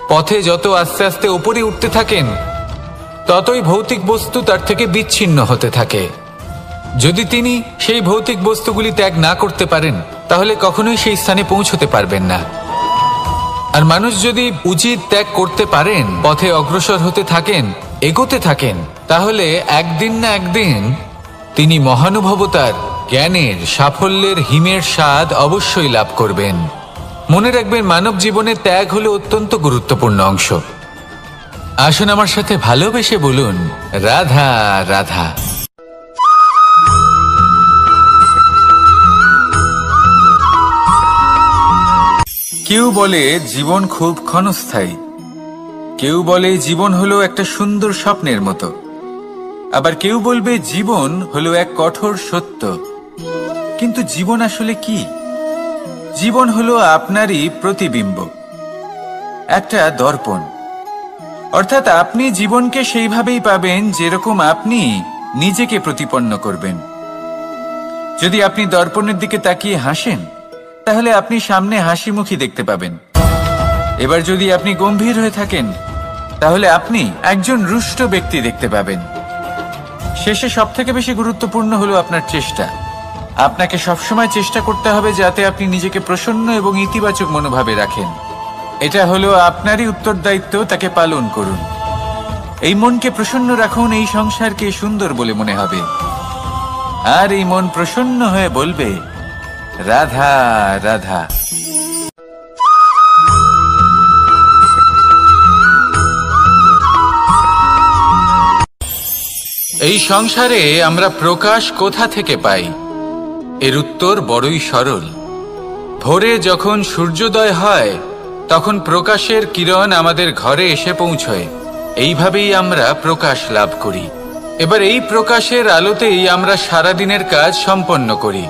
পথে যত আস্তে আস্তে উপরে উঠতে থাকেন, ততই ভৌতিক বস্তু তার থেকে বিচ্ছিন্ন হতে থাকে। যদি তিনি সেই ভৌতিক বস্তুগুলি ত্যাগ না করতে পারেন, তাহলে কখনোই সেই স্থানে পৌঁছতে পারবেন না। আর মানুষ যদি উচিত ত্যাগ করতে পারেন, পথে অগ্রসর হতে থাকেন, এগোতে থাকেন, তাহলে একদিন না একদিন তিনি মহানুভবতার, জ্ঞানের, সাফল্যের হিমের স্বাদ অবশ্যই লাভ করবেন। মনে রাখবেন, মানব জীবনে ত্যাগ হলো অত্যন্ত গুরুত্বপূর্ণ অংশ। আসুন আমার সাথে ভালোবেসে বলুন রাধা রাধা। কেউ বলে জীবন খুব ক্ষণস্থায়ী, কেউ বলে জীবন হলো একটা সুন্দর স্বপ্নের মতো, আবার কেউ বলবে জীবন হলো এক কঠোর সত্য। কিন্তু জীবন আসলে কি? জীবন হলো আপনারই প্রতিবিম্ব, একটা দর্পণ। অর্থাৎ আপনি জীবনকে সেইভাবেই পাবেন যেরকম আপনি নিজেকে প্রতিপন্ন করবেন। যদি আপনি দর্পণের দিকে তাকিয়ে হাসেন, তাহলে আপনি সামনে হাসি মুখী দেখতে পাবেন। এবার যদি আপনি গম্ভীর হয়ে থাকেন, তাহলে আপনি একজন রুষ্ট ব্যক্তি দেখতে পাবেন। শেষে সবথেকে বেশি গুরুত্বপূর্ণ হলো আপনার চেষ্টা। আপনাকে সবসময় চেষ্টা করতে হবে যাতে আপনি নিজেকে প্রসন্ন এবং ইতিবাচক মনোভাবে রাখেন। এটা হলো আপনারই উত্তরদায়িত্ব, তাকে পালন করুন। এই মনকে প্রসন্ন রাখুন, এই সংসারকে সুন্দর বলে মনে হবে। আর এই মন প্রসন্ন হয়ে বলবে রাধা রাধা। এই সংসারে আমরা প্রকাশ কোথা থেকে পাই? এর উত্তর বড়ই সরল। ভোরে যখন সূর্যোদয় হয়, তখন প্রকাশের কিরণ আমাদের ঘরে এসে পৌঁছয়। এইভাবেই আমরা প্রকাশ লাভ করি। এবার এই প্রকাশের আলোতেই আমরা সারাদিনের কাজ সম্পন্ন করি।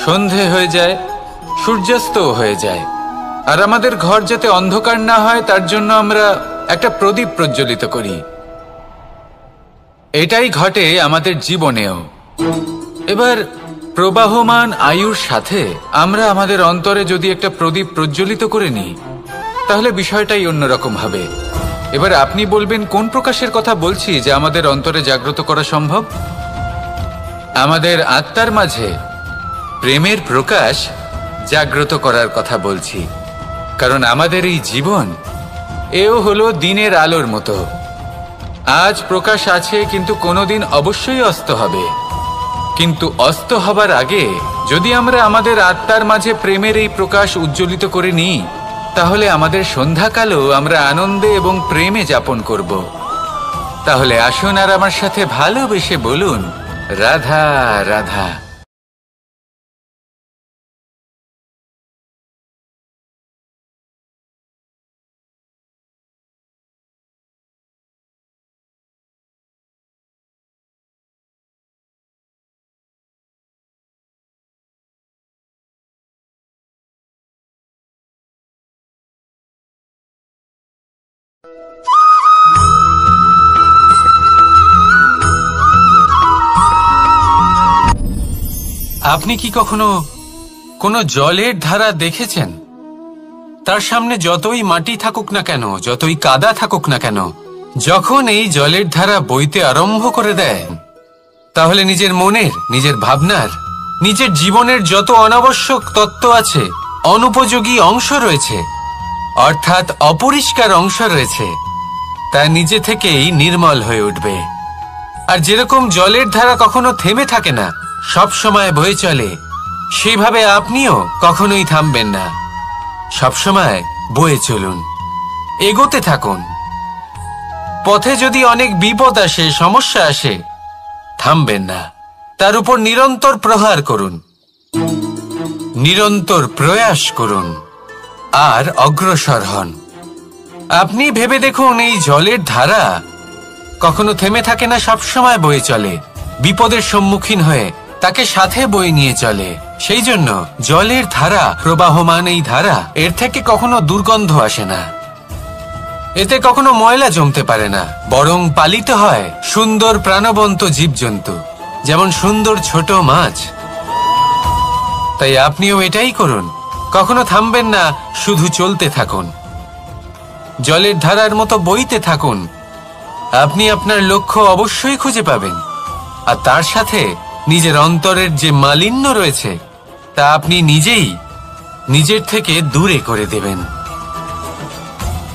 সন্ধে হয়ে যায়, সূর্যাস্তও হয়ে যায়। আর আমাদের ঘর যাতে অন্ধকার না হয়, তার জন্য আমরা একটা প্রদীপ প্রজ্বলিত করি। এটাই ঘটে আমাদের জীবনেও। এবার প্রবাহমান আয়ুর সাথে আমরা আমাদের অন্তরে যদি একটা প্রদীপ প্রজ্বলিত করে নিই, তাহলে বিষয়টাই অন্যরকম হবে। এবার আপনি বলবেন, কোন প্রকাশের কথা বলছি যে আমাদের অন্তরে জাগ্রত করা সম্ভব? আমাদের আত্মার মাঝে প্রেমের প্রকাশ জাগ্রত করার কথা বলছি। কারণ আমাদের এই জীবন, এও হলো দিনের আলোর মতো। আজ প্রকাশ আছে, কিন্তু কোনোদিন অবশ্যই অস্ত হবে। কিন্তু অস্ত হবার আগে যদি আমরা আমাদের আত্মার মাঝে প্রেমের এই প্রকাশ উজ্জ্বলিত করে নিই, তাহলে আমাদের সন্ধ্যাকালও আমরা আনন্দে এবং প্রেমে যাপন করব। তাহলে আসুন আর আমার সাথে ভালোবেসে বলুন, রাধা রাধা। আপনি কি কখনো কোনো জলের ধারা দেখেছেন? তার সামনে যতই মাটি থাকুক না কেন, যতই কাদা থাকুক না কেন, যখন এই জলের ধারা বইতে আরম্ভ করে দেয়, তাহলে নিজের মনের, নিজের ভাবনার, নিজের জীবনের যত অনাবশ্যক তত্ত্ব আছে, অনুপযোগী অংশ রয়েছে, অর্থাৎ অপরিষ্কার অংশ রয়েছে, তা নিজে থেকেই নির্মল হয়ে উঠবে। আর যেরকম জলের ধারা কখনো থেমে থাকে না, সব সময় বয়ে চলে, সেইভাবে আপনিও কখনোই থামবেন না। সবসময় বয়ে চলুন, এগোতে থাকুন। পথে যদি অনেক বিপদ আসে, সমস্যা আসে, থামবেন না, তার উপর নিরন্তর প্রহার করুন, নিরন্তর প্রয়াস করুন আর অগ্রসর হন। আপনি ভেবে দেখুন, এই জলের ধারা কখনো থেমে থাকে না, সবসময় বয়ে চলে, বিপদের সম্মুখীন হয়ে তাকে সাথে বয়ে নিয়ে চলে। সেই জন্য জলের ধারা, প্রবাহমান এই ধারা, এর থেকে কখনো দুর্গন্ধ আসে না, এতে কখনো ময়লা জমতে পারে না, বরং পালিত হয় সুন্দর প্রাণবন্ত জীবজন্তু, যেমন সুন্দর ছোট মাছ। তাই আপনিও এটাই করুন, কখনো থামবেন না, শুধু চলতে থাকুন, জলের ধারার মতো বইতে থাকুন। আপনি আপনার লক্ষ্য অবশ্যই খুঁজে পাবেন, আর তার সাথে নিজের অন্তরের যে মালিন্য রয়েছে, তা আপনি নিজেই নিজের থেকে দূরে করে দেবেন।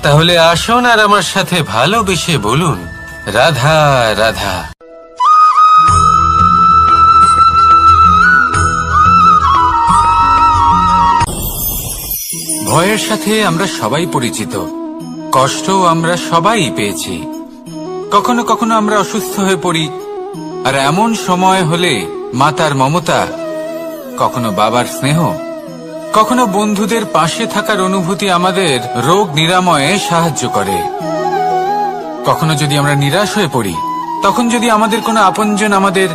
তাহলে আসুন আর আমার সাথে ভালোবেসে বলুন, রাধা রাধা। ভয়ের সাথে আমরা সবাই পরিচিত, কষ্টও আমরা সবাই পেয়েছি। কখনো কখনো আমরা অসুস্থ হয়ে পড়ি, আর এমন সময় হলে মাতার মমতা, কখনো বাবার স্নেহ, কখনো বন্ধুদের পাশে থাকার অনুভূতি আমাদের রোগ নিরাময়ে সাহায্য করে। কখনো যদি আমরা নিরাশ হয়ে পড়ি, তখন যদি আমাদের কোনো আপনজন আমাদের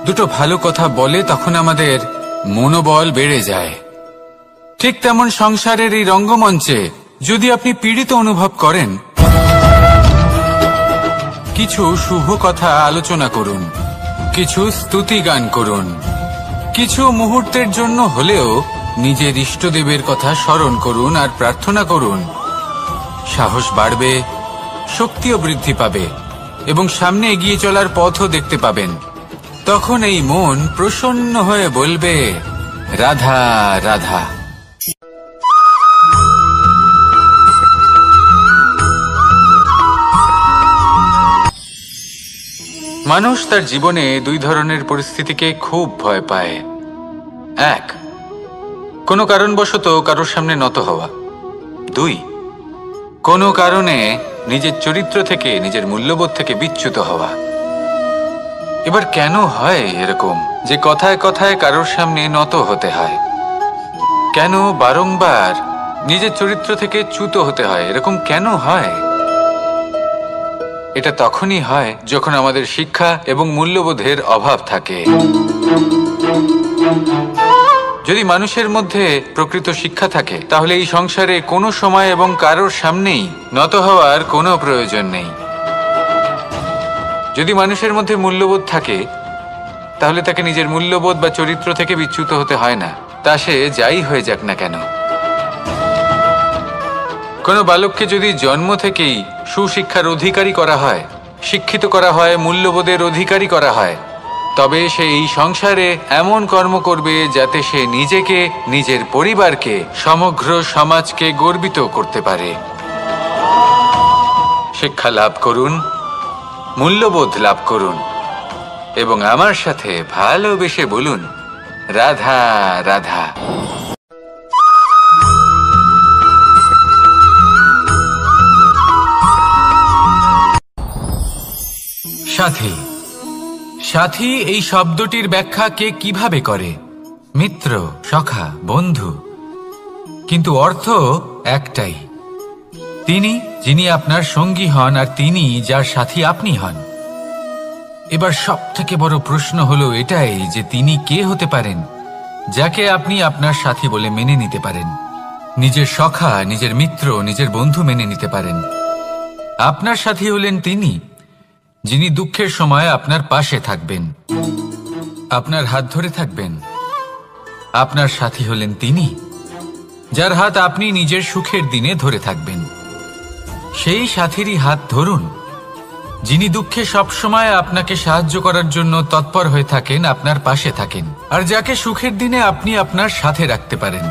দুটো ভালো কথা বলে, তখন আমাদের মনোবল বেড়ে যায়। ঠিক তেমন সংসারের এই রঙ্গমঞ্চে যদি আপনি পীড়িত অনুভব করেন, কিছু শুভ কথা আলোচনা করুন, কিছু স্তুতি গান করুন, কিছু মুহূর্তের জন্য হলেও নিজের ইষ্টদেবের কথা স্মরণ করুন আর প্রার্থনা করুন। সাহস বাড়বে, শক্তিও বৃদ্ধি পাবে এবং সামনে এগিয়ে চলার পথও দেখতে পাবেন। তখন এই মন প্রসন্ন হয়ে বলবে, রাধা রাধা। মানুষ তার জীবনে দুই ধরনের পরিস্থিতিকে খুব ভয় পায়। এক, কোনো কারণবশত কারোর সামনে নত হওয়া। দুই, কোনো কারণে নিজের চরিত্র থেকে, নিজের মূল্যবোধ থেকে বিচ্যুত হওয়া। এবার কেন হয় এরকম যে কথায় কথায় কারোর সামনে নত হতে হয়? কেন বারংবার নিজের চরিত্র থেকে চ্যুত হতে হয়? এরকম কেন হয়? এটা তখনই হয় যখন আমাদের শিক্ষা এবং মূল্যবোধের অভাব থাকে। যদি মানুষের মধ্যে প্রকৃত শিক্ষা থাকে, তাহলে এই সংসারে কোনো সময় এবং কারোর সামনেই নত হওয়ার কোনো প্রয়োজন নেই। যদি মানুষের মধ্যে মূল্যবোধ থাকে, তাহলে তাকে নিজের মূল্যবোধ বা চরিত্র থেকে বিচ্যুত হতে হয় না, তা সে যাই হয়ে যাক না কেন। কোনো বালককে যদি জন্ম থেকেই সুশিক্ষার অধিকারী করা হয়, শিক্ষিত করা হয়, মূল্যবোধের অধিকারী করা হয়, তবে সে এই সংসারে এমন কর্ম করবে যাতে সে নিজেকে, নিজের পরিবারকে, সমগ্র সমাজকে গর্বিত করতে পারে। শিক্ষা লাভ করুন, মূল্যবোধ লাভ করুন এবং আমার সাথে ভালোবেসে বলুন, রাধা রাধা। সাথী। সাথী এই শব্দটির ব্যাখ্যা কে কিভাবে করে? মিত্র, সখা, বন্ধু। কিন্তু অর্থ একটাই, তিনি যিনি আপনার সঙ্গী হন আর তিনি যার সাথী আপনি হন। এবার সব থেকে বড় প্রশ্ন হলো এটাই যে তিনি কে হতে পারেন যাকে আপনি আপনার সাথী বলে মেনে নিতে পারেন, নিজের সখা, নিজের মিত্র, নিজের বন্ধু মেনে নিতে পারেন। আপনার সাথী হলেন তিনি যিনি দুঃখের সময় আপনার পাশে থাকবেন, আপনার হাত ধরে থাকবেন। আপনার সাথী হলেন তিনি যার হাত আপনি নিজের সুখের দিনে ধরে থাকবেন। সেই সাথীরই হাত ধরুন যিনি দুঃখে সবসময় আপনাকে সাহায্য করার জন্য তৎপর হয়ে থাকেন, আপনার পাশে থাকেন, আর যাকে সুখের দিনে আপনি আপনার সাথে রাখতে পারেন।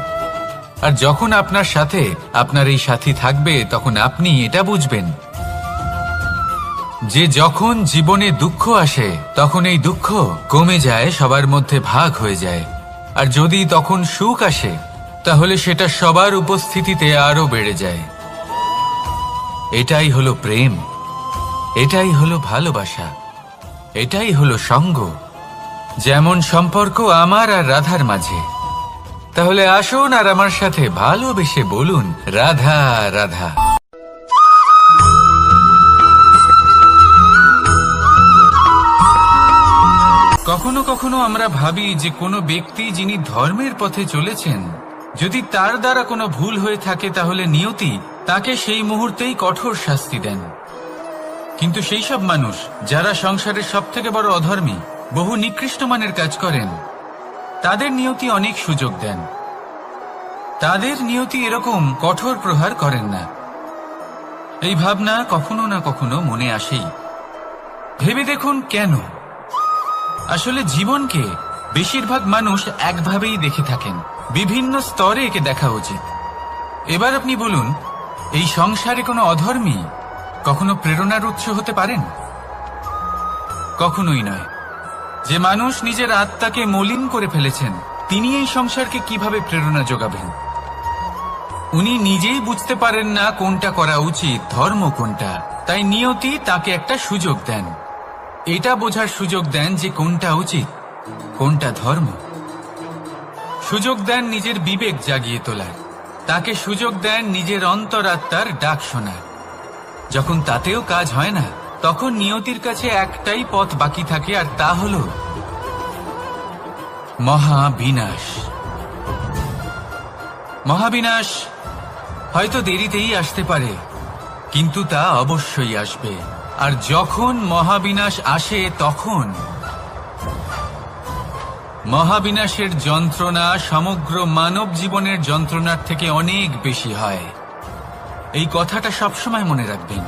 আর যখন আপনার সাথে আপনার এই সাথী থাকবে তখন আপনি এটা বুঝবেন যে যখন জীবনে দুঃখ আসে তখন এই দুঃখ কমে যায়, সবার মধ্যে ভাগ হয়ে যায়। আর যদি তখন সুখ আসে তাহলে সেটা সবার উপস্থিতিতে আরো বেড়ে যায়। এটাই হলো প্রেম, এটাই হলো ভালোবাসা, এটাই হলো সঙ্গ। যেমন সম্পর্ক আমার আর রাধার মাঝে। তাহলে আসুন আর আমার সাথে ভালোবেসে বলুন, রাধা রাধা। কখনো কখনো আমরা ভাবি যে কোনো ব্যক্তি যিনি ধর্মের পথে চলেছেন, যদি তার দ্বারা কোনো ভুল হয়ে থাকে তাহলে নিয়তি তাকে সেই মুহূর্তেই কঠোর শাস্তি দেন। কিন্তু সেই সব মানুষ যারা সংসারের সবথেকে বড় অধর্মী, বহু নিকৃষ্ট মানের কাজ করেন, তাদের নিয়তি অনেক সুযোগ দেন। তাদের নিয়তি এরকম কঠোর প্রহার করেন না। এই ভাবনা কখনো না কখনো মনে আসেই। ভেবে দেখুন কেন? আসলে জীবনকে বেশিরভাগ মানুষ একভাবেই দেখে থাকেন, বিভিন্ন স্তরে একে দেখা উচিত। এবার আপনি বলুন, এই সংসারে কোনো অধর্মী কখনো প্রেরণার উৎস হতে পারেন? কখনোই নয়। যে মানুষ নিজের আত্মাকে মলিন করে ফেলেছেন তিনি এই সংসারকে কিভাবে প্রেরণা যোগাবেন? উনি নিজেই বুঝতে পারেন না কোনটা করা উচিত, ধর্ম কোনটা। তাই নিয়তি তাকে একটা সুযোগ দেন, এটা বোঝার সুযোগ দেন যে কোনটা উচিত, কোনটা ধর্ম। সুযোগ দেন নিজের বিবেক জাগিয়ে তোলার, তাকে সুযোগ দেন নিজের অন্তরাত্মার ডাক শোনার। যখন তাতেও কাজ হয় না তখন নিয়তির কাছে একটাই পথ বাকি থাকে, আর তা হল মহাবিনাশ। মহাবিনাশ হয়তো দেরিতেই আসতে পারে, কিন্তু তা অবশ্যই আসবে। আর যখন মহাবিনাশ আসে তখন মহাবিনাশের যন্ত্রণা সমগ্র মানব জীবনের যন্ত্রণার থেকে অনেক বেশি হয়। এই কথাটা সবসময় মনে রাখবেন।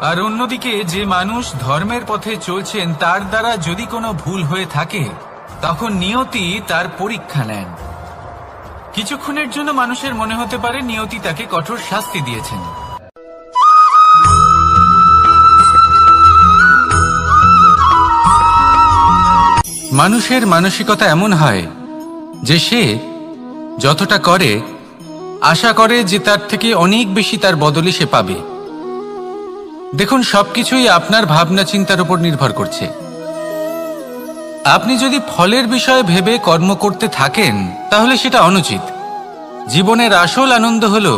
আর অন্যদিকে যে মানুষ ধর্মের পথে চলছেন তার দ্বারা যদি কোনো ভুল হয়ে থাকে তখন নিয়তি তার পরীক্ষা নেন। কিছুক্ষণের জন্য মানুষের মনে হতে পারে নিয়তি তাকে কঠোর শাস্তি দিয়েছেন, মানুষের মানসিকতা এমন হয় যে সে যতটা করে আশা করে যে তার থেকে অনেক বেশি তার বদলে সে পাবে। দেখুন, সবকিছুই আপনার ভাবনা চিন্তার উপর নির্ভর করছে। আপনি যদি ফলের বিষয়ে ভেবে কর্ম করতে থাকেন তাহলে সেটা অনুচিত। জীবনের আসল আনন্দ হলো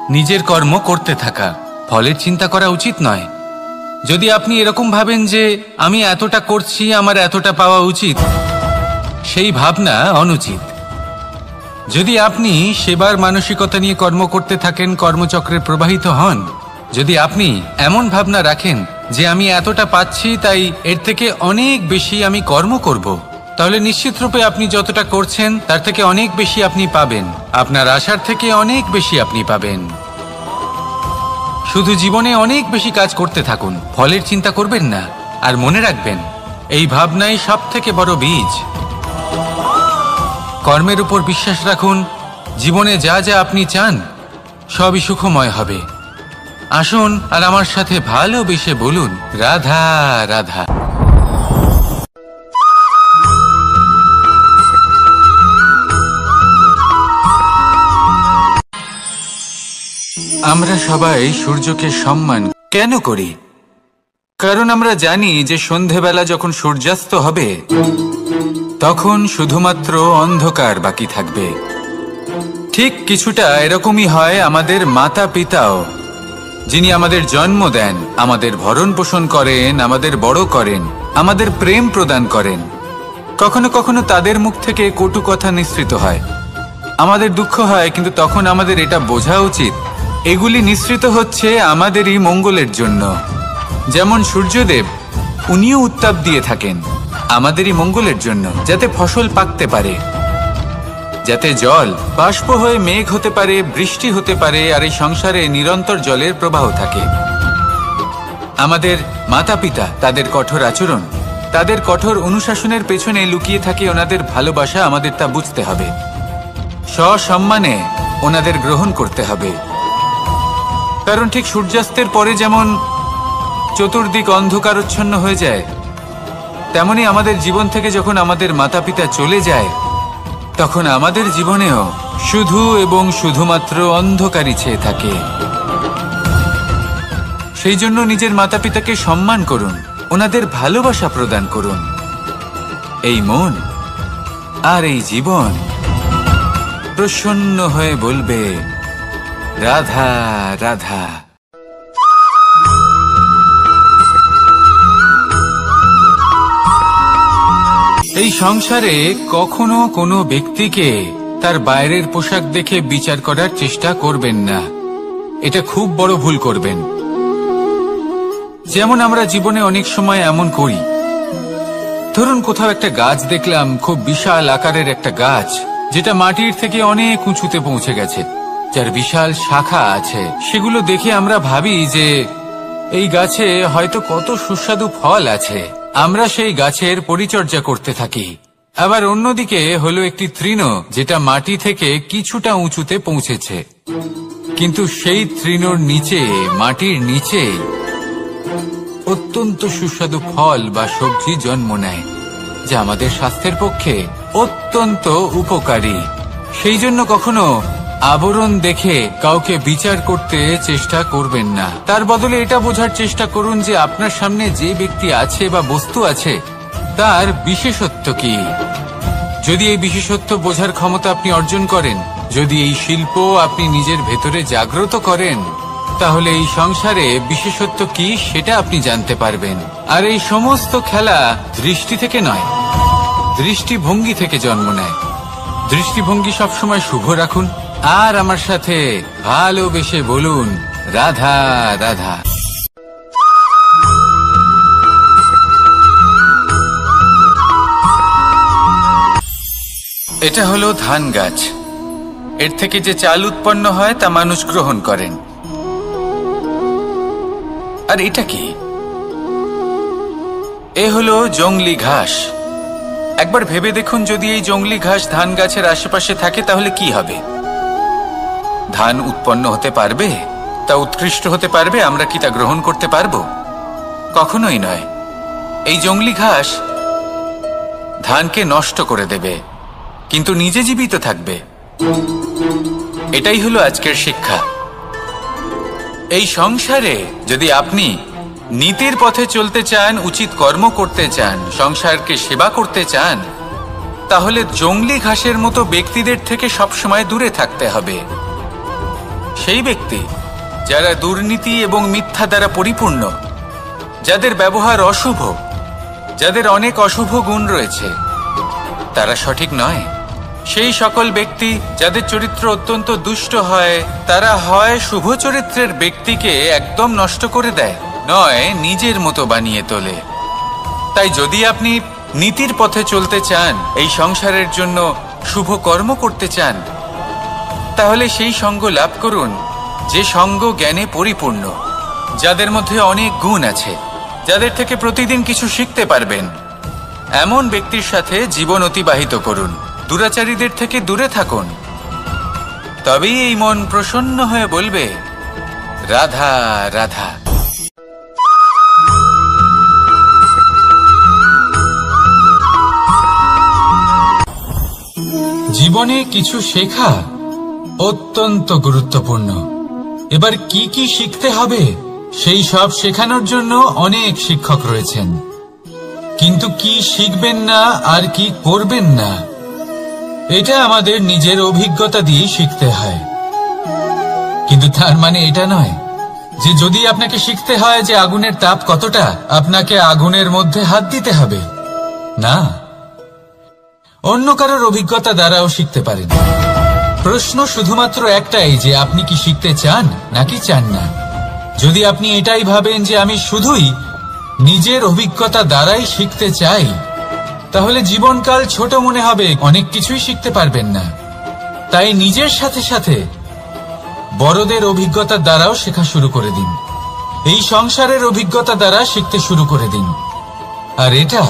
নিজের কর্ম করতে থাকা, ফলের চিন্তা করা উচিত নয়। যদি আপনি এরকম ভাবেন যে আমি এতটা করছি, আমার এতটা পাওয়া উচিত, সেই ভাবনা অনুচিত। যদি আপনি সেবার মানসিকতা নিয়ে কর্ম করতে থাকেন, কর্মচক্রে প্রবাহিত হন, যদি আপনি এমন ভাবনা রাখেন যে আমি এতটা পাচ্ছি তাই এর থেকে অনেক বেশি আমি কর্ম করব, তাহলে নিশ্চিতরূপে আপনি যতটা করছেন তার থেকে অনেক বেশি আপনি পাবেন, আপনার আশার থেকে অনেক বেশি আপনি পাবেন। শুধু জীবনে অনেক বেশি কাজ করতে থাকুন, ফলের চিন্তা করবেন না। আর মনে রাখবেন, এই ভাবনাই সব থেকে বড় বীজ। কর্মের উপর বিশ্বাস রাখুন, জীবনে যা যা আপনি চান সবই সুখময় হবে। আসুন আর আমার সাথে ভালোবেসে বলুন, রাধা রাধা। আমরা সবাই সূর্যকে সম্মান কেন করি? কারণ আমরা জানি যে সন্ধেবেলা যখন সূর্যাস্ত হবে তখন শুধুমাত্র অন্ধকার বাকি থাকবে। ঠিক কিছুটা এরকমই হয় আমাদের মাতা পিতাও, যিনি আমাদের জন্ম দেন, আমাদের ভরণ পোষণ করেন, আমাদের বড় করেন, আমাদের প্রেম প্রদান করেন। কখনো কখনো তাদের মুখ থেকে কটু কথা নিঃসৃত হয়, আমাদের দুঃখ হয়, কিন্তু তখন আমাদের এটা বোঝা উচিত এগুলি নিঃসৃত হচ্ছে আমাদেরই মঙ্গলের জন্য। যেমন সূর্যদেব, উনিও উত্তাপ দিয়ে থাকেন আমাদেরই মঙ্গলের জন্য, যাতে ফসল পাকতে পারে, যাতে জল বাষ্প হয়ে মেঘ হতে পারে, বৃষ্টি হতে পারে, আর এই সংসারে নিরন্তর জলের প্রবাহ থাকে। আমাদের মাতা পিতা, তাদের কঠোর আচরণ, তাদের কঠোর অনুশাসনের পেছনে লুকিয়ে থাকে ওনাদের ভালোবাসা। আমাদের তা বুঝতে হবে, সসম্মানে ওনাদের গ্রহণ করতে হবে। কারণ ঠিক সূর্যাস্তের পরে যেমন চতুর্দিক অন্ধকারচ্ছন্ন হয়ে যায়, তেমনি আমাদের জীবন থেকে যখন আমাদের মাতা পিতা চলে যায় তখন আমাদের জীবনেও শুধু এবং শুধুমাত্র অন্ধকারই ছেয়ে থাকে। সেই জন্য নিজের মাতা পিতাকে সম্মান করুন, ওনাদের ভালোবাসা প্রদান করুন। এই মন আর এই জীবন প্রসন্ন হয়ে বলবে, রাধা রাধা। এই সংসারে কখনো কোনো ব্যক্তিকে তার বাইরের পোশাক দেখে বিচার করার চেষ্টা করবেন না, এটা খুব বড় ভুল করবেন। যেমন আমরা জীবনে অনেক সময় এমন করি, ধরুন কোথাও একটা গাছ দেখলাম, খুব বিশাল আকারের একটা গাছ, যেটা মাটির থেকে অনেক উঁচুতে পৌঁছে গেছে, যার বিশাল শাখা আছে। সেগুলো দেখে আমরা ভাবি যে এই গাছে হয়তো কত সুস্বাদু ফল আছে, আমরা সেই গাছের পরিচর্যা করতে থাকি। আবার অন্যদিকে হলো একটি তৃণ, যেটা মাটি থেকে কিছুটা উঁচুতে পৌঁছেছে, কিন্তু সেই তৃণর নিচে, মাটির নিচে অত্যন্ত সুস্বাদু ফল বা সবজি জন্ম নেয়, যা আমাদের স্বাস্থ্যের পক্ষে অত্যন্ত উপকারী। সেই জন্য কখনো আবরণ দেখে কাউকে বিচার করতে চেষ্টা করবেন না, তার বদলে এটা বোঝার চেষ্টা করুন যে আপনার সামনে যে ব্যক্তি আছে বা বস্তু আছে তার বিশেষত্ব কি। যদি এই বিশেষত্ব বোঝার ক্ষমতা আপনি অর্জন করেন, যদি এই শিল্প আপনি নিজের ভেতরে জাগ্রত করেন, তাহলে এই সংসারে বিশেষত্ব কি সেটা আপনি জানতে পারবেন। আর এই সমস্ত খেলা দৃষ্টি থেকে নয়, দৃষ্টিভঙ্গি থেকে জন্ম নেয়। দৃষ্টিভঙ্গি সবসময় শুভ রাখুন আর আমার সাথে ভালোবেসে বলুন, রাধা রাধা। এটা হলো ধান গাছ, এর থেকে যে চাল উৎপন্ন হয় তা মানুষ গ্রহণ করেন। আর এটা কি? এ হলো জংলি ঘাস। একবার ভেবে দেখুন, যদি এই জংলি ঘাস ধান গাছের আশেপাশে থাকে তাহলে কি হবে? ধান উৎপন্ন হতে পারবে? তা উৎকৃষ্ট হতে পারবে? আমরা কি তা গ্রহণ করতে পারবো? কখনোই নয়। এই জংলি ঘাস ধানকে নষ্ট করে দেবে, কিন্তু নিজে জীবিত থাকবে। এটাই হলো আজকের শিক্ষা। এই সংসারে যদি আপনি নীতির পথে চলতে চান, উচিত কর্ম করতে চান, সংসারকে সেবা করতে চান, তাহলে জংলি ঘাসের মতো ব্যক্তিদের থেকে সবসময় দূরে থাকতে হবে। সেই ব্যক্তি যারা দুর্নীতি এবং মিথ্যা দ্বারা পরিপূর্ণ, যাদের ব্যবহার অশুভ, যাদের অনেক অশুভ গুণ রয়েছে, তারা সঠিক নয়। সেই সকল ব্যক্তি যাদের চরিত্র অত্যন্ত দুষ্ট হয়, তারা হয় শুভ চরিত্রের ব্যক্তিকে একদম নষ্ট করে দেয়, নয় নিজের মতো বানিয়ে তোলে। তাই যদি আপনি নীতির পথে চলতে চান, এই সংসারের জন্য শুভ কর্ম করতে চান, তাহলে সেই সঙ্গ লাভ করুন যে সঙ্গ জ্ঞানে পরিপূর্ণ, যাদের মধ্যে অনেক গুণ আছে, যাদের থেকে প্রতিদিন কিছু শিখতে পারবেন। এমন ব্যক্তির সাথে জীবন অতিবাহিত করুন, দুরাচারীদের থেকে দূরে থাকুন। তবেই এই মন প্রসন্ন হয়ে বলবে, রাধা রাধা। জীবনে কিছু শেখা অত্যন্ত গুরুত্বপূর্ণ। এবার কি কি শিখতে হবে সেই সব শেখানোর জন্য অনেক শিক্ষক রয়েছেন, কিন্তু কি শিখবেন না আর কি করবেন না এটা আমাদের নিজের অভিজ্ঞতা দিয়ে শিখতে হয়। কিন্তু তার মানে এটা নয় যে যদি আপনাকে শিখতে হয় যে আগুনের তাপ কতটা, আপনাকে আগুনের মধ্যে হাত দিতে হবে। না, অন্য কারোর অভিজ্ঞতা দ্বারাও শিখতে পারেন। প্রশ্ন শুধুমাত্র একটাই যে আপনি কি শিখতে চান নাকি চান না। যদি আপনি এটাই ভাবেন যে আমি শুধুই নিজের অভিজ্ঞতা দ্বারাই শিখতে চাই, তাহলে জীবনকাল ছোট মনে হবে, অনেক কিছুই শিখতে পারবেন না। তাই নিজের সাথে সাথে বড়দের অভিজ্ঞতা দ্বারাও শেখা শুরু করে দিন। এই সংসারের অভিজ্ঞতা দ্বারা শিখতে শুরু করে দিন। আর এটা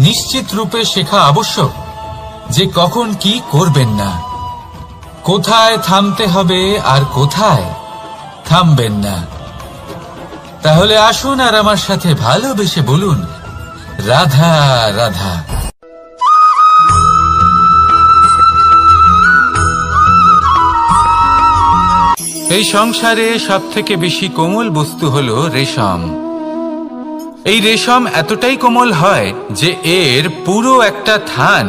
নিশ্চিত রূপে শেখা আবশ্যক যে কখন কি করবেন না, কোথায় থামতে হবে আর কোথায় থামবেন না। তাহলে আসুন আর আমার সাথে ভালোবেসে বলুন রাধা রাধা। এই সংসারে সবথেকে বেশি কোমল বস্তু হলো রেশম। এই রেশম এতটাই কোমল হয় যে এর পুরো একটা থান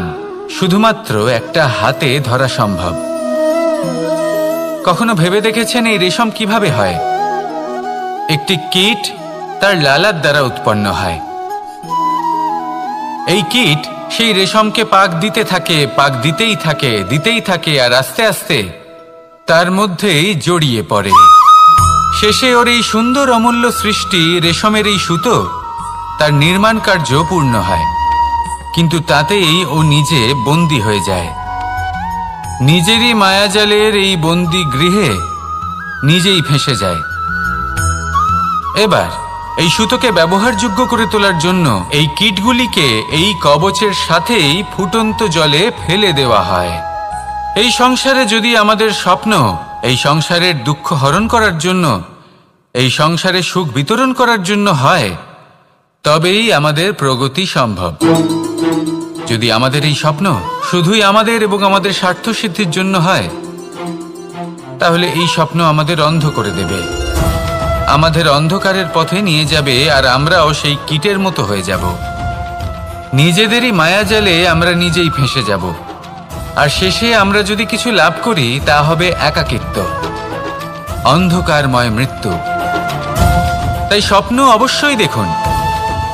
শুধুমাত্র একটা হাতে ধরা সম্ভব। কখনো ভেবে দেখেছেন এই রেশম কিভাবে হয়? একটি কীট তার লালার দ্বারা উৎপন্ন হয়। এই কীট সেই রেশমকে পাক দিতে থাকে, পাক দিতেই থাকে আর আস্তে আস্তে তার মধ্যেই জড়িয়ে পড়ে। শেষে ওর এই সুন্দর অমূল্য সৃষ্টি রেশমের এই সুতো তার নির্মাণ কার্য পূর্ণ হয়, কিন্তু তাতেই ও নিজে বন্দী হয়ে যায়। নিজেরই মায়াজালের এই বন্দী গৃহে নিজেই ফেঁসে যায়। এবার এই সুতোকে ব্যবহারযোগ্য করে তোলার জন্য এই কীটগুলিকে এই কবচের সাথেই ফুটন্ত জলে ফেলে দেওয়া হয়। এই সংসারে যদি আমাদের স্বপ্ন এই সংসারের দুঃখ হরণ করার জন্য, এই সংসারে সুখ বিতরণ করার জন্য হয়, তবেই আমাদের প্রগতি সম্ভব। যদি আমাদের এই স্বপ্ন শুধুই আমাদের এবং আমাদের স্বার্থ সিদ্ধির জন্য হয়, তাহলে এই স্বপ্ন আমাদের অন্ধ করে দেবে, আমাদের অন্ধকারের পথে নিয়ে যাবে, আর আমরাও সেই কীটের মতো হয়ে যাব। নিজেদেরই মায়াজালে আমরা নিজেই ফেঁসে যাব, আর শেষে আমরা যদি কিছু লাভ করি তা হবে একাকিত্ব, অন্ধকারময় মৃত্যু। তাই স্বপ্ন অবশ্যই দেখুন,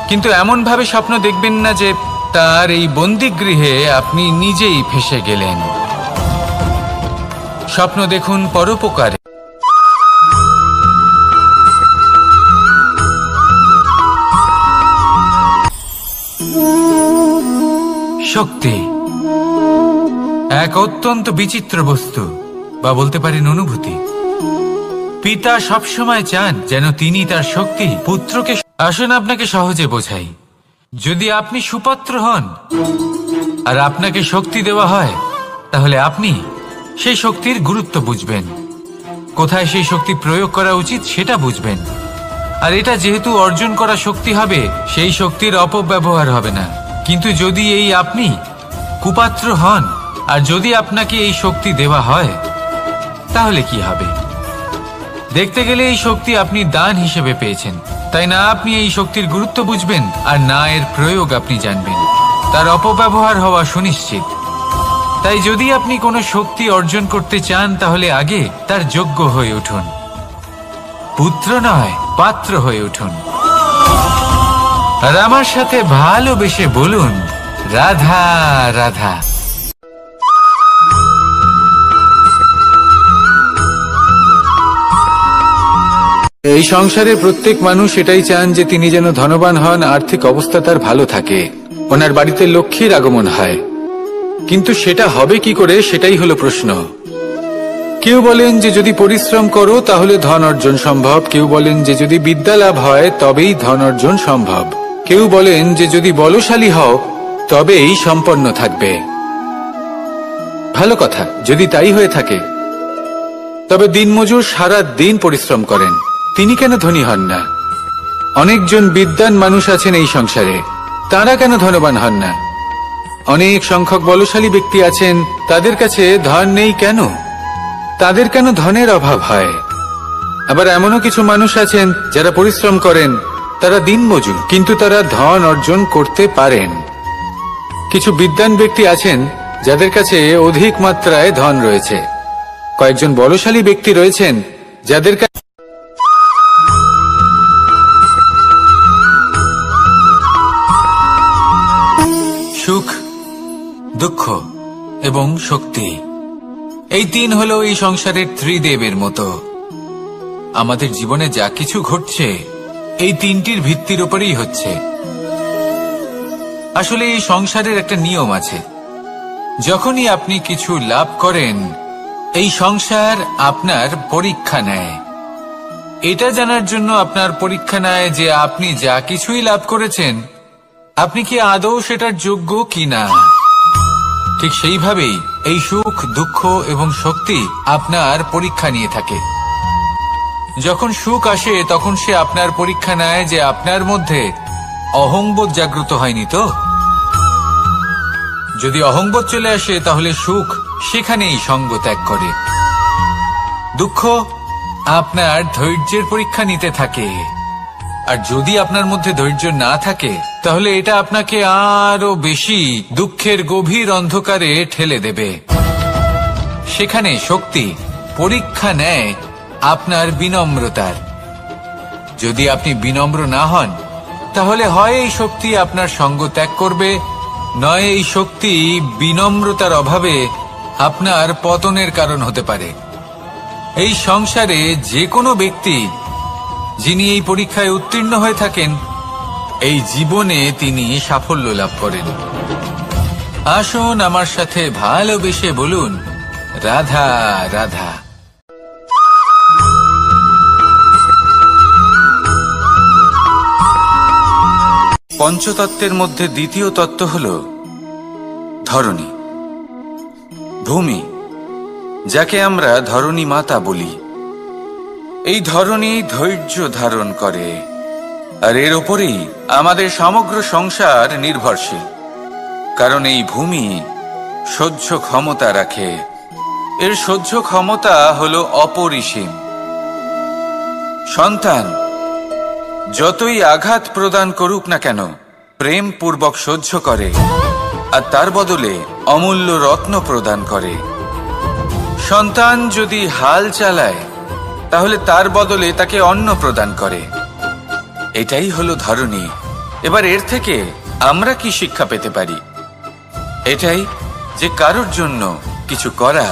কিন্তু এমন ভাবে স্বপ্ন দেখবেন না যে তার এই বন্দিগৃহে আপনি নিজেই ফেঁসে গেলেন। স্বপ্ন দেখুন পরোপকারে। শক্তি এক অত্যন্ত বিচিত্র বস্তু, বা বলতে পারেন অনুভূতি। পিতা সবসময় চান যেন তিনি তার শক্তি পুত্রকে। আসুন আপনাকে সহজে বোঝাই। যদি আপনি সুপাত্র হন আর আপনাকে শক্তি দেওয়া হয়, তাহলে আপনি সেই শক্তির গুরুত্ব বুঝবেন, কোথায় সেই শক্তি প্রয়োগ করা উচিত সেটা বুঝবেন। আর এটা যেহেতু অর্জন করা শক্তি হবে, সেই শক্তির অপব্যবহার হবে না। কিন্তু যদি এই আপনি কুপাত্র হন আর যদি আপনাকে এই শক্তি দেওয়া হয়, তাহলে কি হবে? দেখতে গেলে এই শক্তি আপনি দান হিসেবে পেয়েছেন, তাই না আপনি এই শক্তির গুরুত্ব বুঝবেন আর না এর প্রয়োগ আপনি জানবেন। তার অপব্যবহার হওয়া সুনিশ্চিত। তাই যদি আপনি কোনো শক্তি অর্জন করতে চান, তাহলে আগে তার যোগ্য হয়ে উঠুন, পুত্র নয় পাত্র হয়ে উঠুন। আর আমার সাথে ভালোবেসে বলুন রাধা রাধা। এই সংসারে প্রত্যেক মানুষ এটাই চান যে তিনি যেন ধনবান হন, আর্থিক অবস্থা তার ভালো থাকে, ওনার বাড়িতে লক্ষ্মীর আগমন হয়। কিন্তু সেটা হবে কি করে, সেটাই হলো প্রশ্ন। কেউ বলেন যে যদি পরিশ্রম করো তাহলে ধন অর্জন সম্ভব, কেউ বলেন যে যদি বিদ্যা লাভ হয় তবেই ধন অর্জন সম্ভব, কেউ বলেন যে যদি বলশালী হও তবেই সম্পন্ন থাকবে। ভালো কথা, যদি তাই হয়ে থাকে, তবে দিনমজুর সারা দিন পরিশ্রম করেন, তিনি কেন ধনী হন না? অনেকজন বিদ্বান মানুষ আছেন এই সংসারে, তারা কেন ধনবান হন না? অনেক সংখ্যক বলশালী ব্যক্তি আছেন, তাদের কাছে ধন নেই কেন? তাদের কেন ধনের অভাব হয়? আবার এমনও কিছু মানুষ আছেন যারা পরিশ্রম করেন, তারা দিনমজুর, কিন্তু তারা ধন অর্জন করতে পারেন। কিছু বিদ্বান ব্যক্তি আছেন যাদের কাছে অধিক মাত্রায় ধন রয়েছে। কয়েকজন বলশালী ব্যক্তি রয়েছেন যাদের কাছে সুখ, দুঃখ এবং শক্তি, এই তিন হলো এই সংসারের ত্রিদেবের মতো। আমাদের জীবনে যা কিছু ঘটছে এই তিনটির ভিত্তির উপরেই হচ্ছে। আসলে এই সংসারের একটা নিয়ম আছে, যখনই আপনি কিছু লাভ করেন এই সংসার আপনার পরীক্ষা নেয়। এটা জানার জন্য আপনার পরীক্ষা নেয় যে আপনি যা কিছুই লাভ করেছেন আপনি কি আদৌ সেটার যোগ্য কিনা। ঠিক সেইভাবেই এই সুখ, দুঃখ এবং শক্তি আপনার পরীক্ষা নিয়ে থাকে। যখন সুখ আসে তখন সে আপনার পরীক্ষা নেয় যে আপনার মধ্যে অহংবোধ জাগ্রত হয়নি তো। যদি অহংবোধ চলে আসে তাহলে সুখ সেখানেই সঙ্গ ত্যাগ করে। দুঃখ আপনার ধৈর্যের পরীক্ষা নিতে থাকে, আর যদি আপনার মধ্যে ধৈর্য না থাকে তাহলে এটা আপনাকে আরো বেশি দুঃখের গভীর অন্ধকারে ঠেলে দেবে। সেখানে শক্তি পরীক্ষা নেয় আপনার বিনম্রতার। যদি আপনি বিনম্র না হন তাহলে হয় এই শক্তি আপনার সঙ্গ ত্যাগ করবে, নয় এই শক্তি বিনম্রতার অভাবে আপনার পতনের কারণ হতে পারে। এই সংসারে যে কোনো ব্যক্তি যিনি এই পরীক্ষায় উত্তীর্ণ হয়ে থাকেন এই জীবনে তিনি সাফল্য লাভ করেন। আসুন আমার সাথে ভালোবেসে বলুন, রাধা রাধা। পঞ্চতত্ত্বের মধ্যে দ্বিতীয় তত্ত্ব হল ধরণী, ভূমি, যাকে আমরা ধরণী মাতা বলি। এই ধরণী ধৈর্য ধারণ করে, আর এর ওপরেই আমাদের সমগ্র সংসার নির্ভরশীল। কারণ এই ভূমি সহ্য ক্ষমতা রাখে, এর সহ্য ক্ষমতা হল অপরিসীম। সন্তান যতই আঘাত প্রদান করুক না কেন প্রেম পূর্বক সহ্য করে, আর তার বদলে অমূল্য রত্ন প্রদান করে। সন্তান যদি হাল চালায় তাহলে তার বদলে তাকে অন্ন প্রদান করে। এটাই হলো ধরণী। এবার এর থেকে আমরা কি শিক্ষা পেতে পারি? এটাই যে কারোর জন্য কিছু করা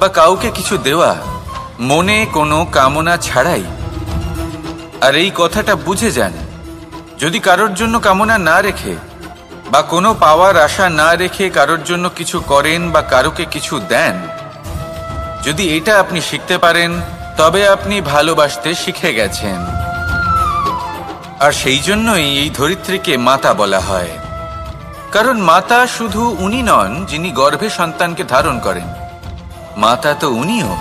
বা কাউকে কিছু দেওয়া মনে কোনো কামনা ছাড়াই। আর এই কথাটা বুঝে যান, যদি কারোর জন্য কামনা না রেখে বা কোনো পাওয়ার আশা না রেখে কারোর জন্য কিছু করেন বা কারোকে কিছু দেন, যদি এটা আপনি শিখতে পারেন তবে আপনি ভালোবাসতে শিখে গেছেন। আর সেই জন্যই এই ধরিত্রীকে মাতা বলা হয়। কারণ মাতা শুধু উনি নন যিনি গর্ভে সন্তানকে ধারণ করেন, মাতা তো উনিও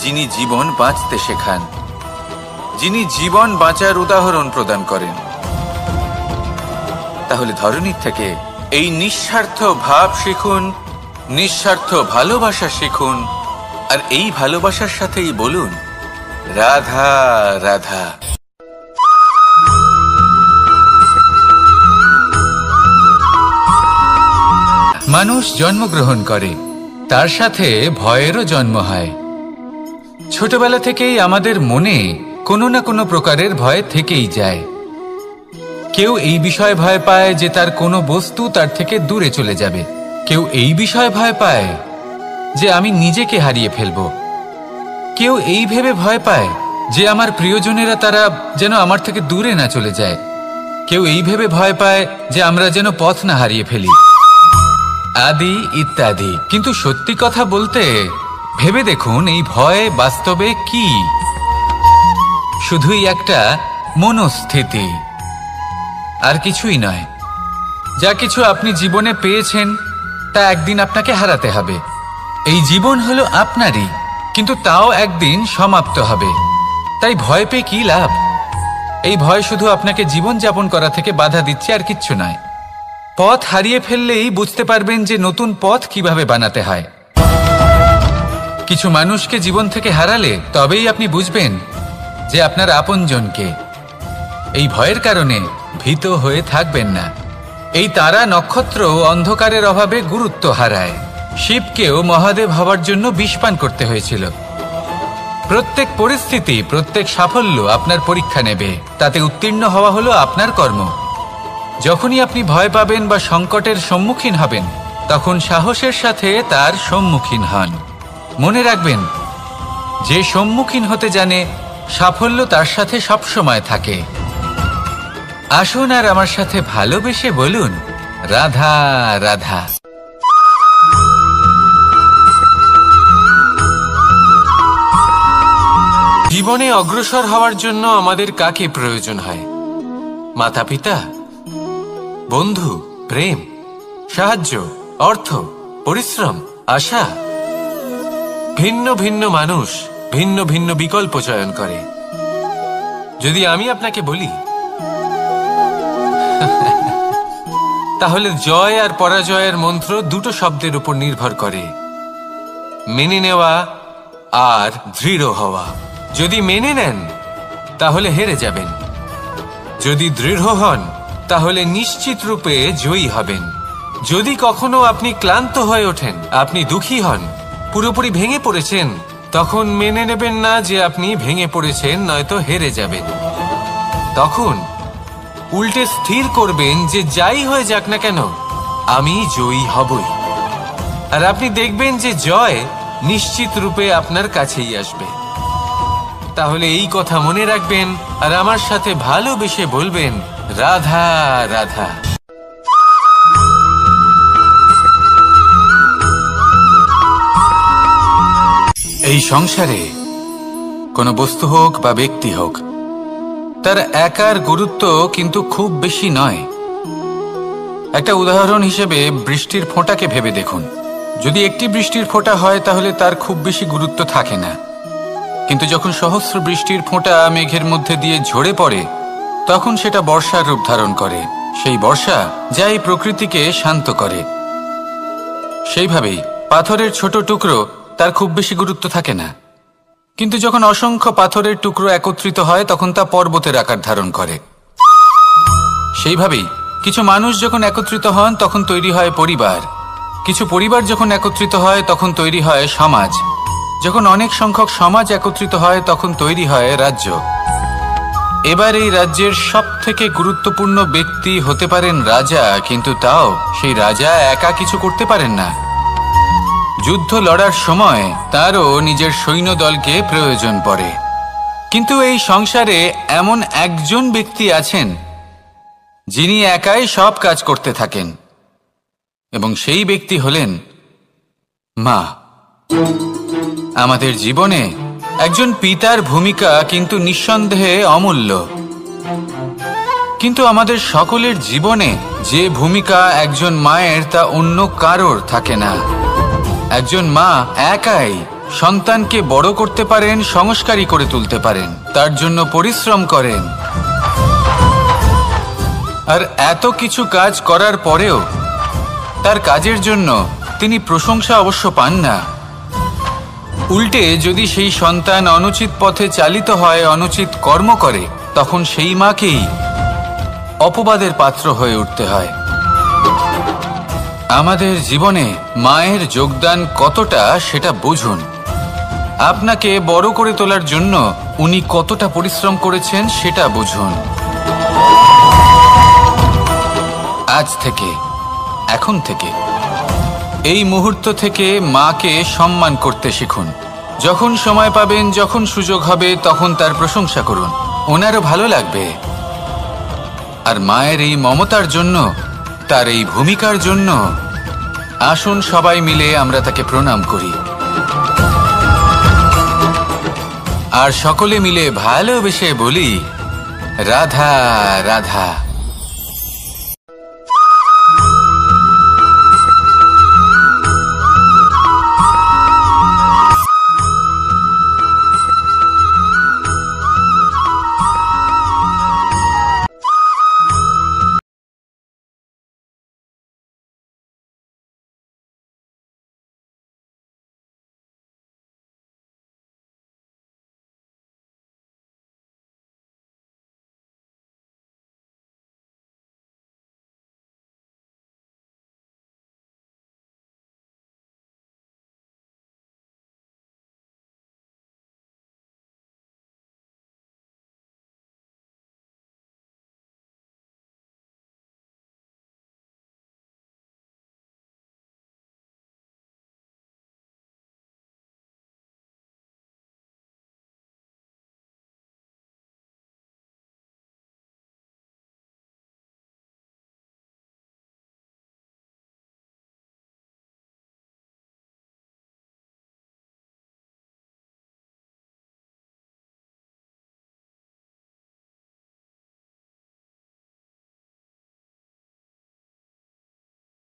যিনি জীবন বাঁচতে শেখান, যিনি জীবন বাঁচার উদাহরণ প্রদান করেন। তাহলে ধরণীর থেকে এই নিঃস্বার্থ ভাব শিখুন, নিঃস্বার্থ ভালোবাসা শিখুন, আর এই ভালোবাসার সাথেই বলুন, রাধা রাধা। মানুষ জন্মগ্রহণ করে, তার সাথে ভয়েরও জন্ম হয়। ছোটবেলা থেকেই আমাদের মনে কোনো না কোনো প্রকারের ভয় থেকেই যায়। কেউ এই বিষয়ে ভয় পায় যে তার কোনো বস্তু তার থেকে দূরে চলে যাবে, কেউ এই বিষয়ে ভয় পায় যে আমি নিজেকে হারিয়ে ফেলব, কেউ এই ভেবে ভয় পায় যে আমার প্রিয়জনেরা তারা যেন আমার থেকে দূরে না চলে যায়, কেউ এই ভেবে ভয় পায় যে আমরা যেন পথ না হারিয়ে ফেলি, আদি ইত্যাদি। কিন্তু সত্যি কথা বলতে ভেবে দেখুন এই ভয় বাস্তবে কি? শুধুই একটা মনস্থিতি, আর কিছুই নয়। যা কিছু আপনি জীবনে পেয়েছেন তা একদিন আপনাকে হারাতে হবে। এই জীবন হলো আপনারই, কিন্তু তাও একদিন সমাপ্ত হবে। তাই ভয় পেয়ে কি লাভ? এই ভয় শুধু আপনাকে জীবন যাপন করা থেকে বাধা দিচ্ছে, আর কিচ্ছু নয়। পথ হারিয়ে ফেললেই বুঝতে পারবেন যে নতুন পথ কিভাবে বানাতে হয়। কিছু মানুষকে জীবন থেকে হারালে তবেই আপনি বুঝবেন যে আপনার আপনজনকে। এই ভয়ের কারণে ভীত হয়ে থাকবেন না। এই তারা নক্ষত্র অন্ধকারের অভাবে গুরুত্ব হারায়। শিবকেও মহাদেব হওয়ার জন্য বিষপান করতে হয়েছিল। প্রত্যেক পরিস্থিতি, প্রত্যেক সাফল্য আপনার পরীক্ষা নেবে। তাতে উত্তীর্ণ হওয়া হলো আপনার কর্ম। যখনই আপনি ভয় পাবেন বা সংকটের সম্মুখীন হবেন, তখন সাহসের সাথে তার সম্মুখীন হন। মনে রাখবেন, যে সম্মুখীন হতে জানে, সাফল্য তার সাথে সবসময় থাকে। আসুন আর আমার সাথে ভালোবেসে বলুন, রাধা রাধা। জীবনে অগ্রসর হওয়ার জন্য আমাদের কাকে প্রয়োজন হয়? মাতা পিতা, বন্ধু, প্রেম, সাহায্য, অর্থ, পরিশ্রম, আশা। ভিন্ন ভিন্ন মানুষ ভিন্ন ভিন্ন বিকল্প চয়ন করে। যদি আমি আপনাকে বলি, তাহলে জয় আর পরাজয়ের মন্ত্র দুটো শব্দের উপর নির্ভর করে, মেনে নেওয়া আর দৃঢ় হওয়া। যদি মেনে নেন তাহলে হেরে যাবেন, যদি দৃঢ় হন তাহলে নিশ্চিত রূপে জয়ী হবেন। যদি কখনো আপনি ক্লান্ত হয়ে ওঠেন, আপনি দুঃখী হন, পুরোপুরি ভেঙে পড়েছেন, তখন মেনে নেবেন না যে আপনি ভেঙে পড়েছেন, নয়তো হেরে যাবেন। তখন উল্টে স্থির করবেন যে যাই হয়ে যাক না কেন, আমি জয়ী হবই। আর আপনি দেখবেন যে জয় নিশ্চিত রূপে আপনার কাছেই আসবে। তাহলে এই কথা মনে রাখবেন আর আমার সাথে ভালোবেসে বলবেন, রাধা রাধা। এই সংসারে কোনো বস্তু হোক বা ব্যক্তি হোক, তার একার গুরুত্ব কিন্তু খুব বেশি নয়। একটা উদাহরণ হিসেবে বৃষ্টির ফোঁটাকে ভেবে দেখুন। যদি একটি বৃষ্টির ফোঁটা হয় তাহলে তার খুব বেশি গুরুত্ব থাকে না, কিন্তু যখন সহস্র বৃষ্টির ফোঁটা মেঘের মধ্যে দিয়ে ঝরে পড়ে, তখন সেটা বর্ষার রূপ ধারণ করে। সেই বর্ষা যা এই প্রকৃতিকে শান্ত করে। সেইভাবেই পাথরের ছোট টুকরো, তার খুব বেশি গুরুত্ব থাকে না, কিন্তু যখন অসংখ্য পাথরের টুকরো একত্রিত হয় তখন তা পর্বতের আকার ধারণ করে। সেইভাবেই কিছু মানুষ যখন একত্রিত হন তখন তৈরি হয় পরিবার, কিছু পরিবার যখন একত্রিত হয় তখন তৈরি হয় সমাজ, যখন অনেক সংখ্যক সমাজ একত্রিত হয় তখন তৈরি হয় রাজ্য। এবার এই রাজ্যের সবথেকে গুরুত্বপূর্ণ ব্যক্তি হতে পারেন রাজা, কিন্তু তাও সেই রাজা একা কিছু করতে পারেন না। যুদ্ধ লড়ার সময় তারও নিজের সৈন্যদলকে প্রয়োজন পড়ে। কিন্তু এই সংসারে এমন একজন ব্যক্তি আছেন যিনি একাই সব কাজ করতে থাকেন, এবং সেই ব্যক্তি হলেন মা। আমাদের জীবনে একজন পিতার ভূমিকা কিন্তু নিঃসন্দেহে অমূল্য, কিন্তু আমাদের সকলের জীবনে যে ভূমিকা একজন মায়ের তা অন্য কারোর থাকে না। একজন মা একাই সন্তানকে বড় করতে পারেন, সংস্কারী করে তুলতে পারেন, তার জন্য পরিশ্রম করেন। আর এত কিছু কাজ করার পরেও তার কাজের জন্য তিনি প্রশংসা অবশ্য পান না। উল্টে যদি সেই সন্তান অনুচিত পথে চালিত হয়, অনুচিত কর্ম করে, তখন সেই মাকেই অপবাদের পাত্র হয়ে উঠতে হয়। আমাদের জীবনে মায়ের যোগদান কতটা সেটা বুঝুন। আপনাকে বড় করে তোলার জন্য উনি কতটা পরিশ্রম করেছেন সেটা বুঝুন। আজ থেকে, এখন থেকে, এই মুহূর্ত থেকে মাকে সম্মান করতে শিখুন। যখন সময় পাবেন, যখন সুযোগ হবে, তখন তার প্রশংসা করুন, ওনারও ভালো লাগবে। আর মায়ের এই মমতার জন্য, তার এই ভূমিকার জন্য আসুন সবাই মিলে আমরা তাকে প্রণাম করি, আর সকলে মিলে ভালোবেসে বলি, রাধা রাধা।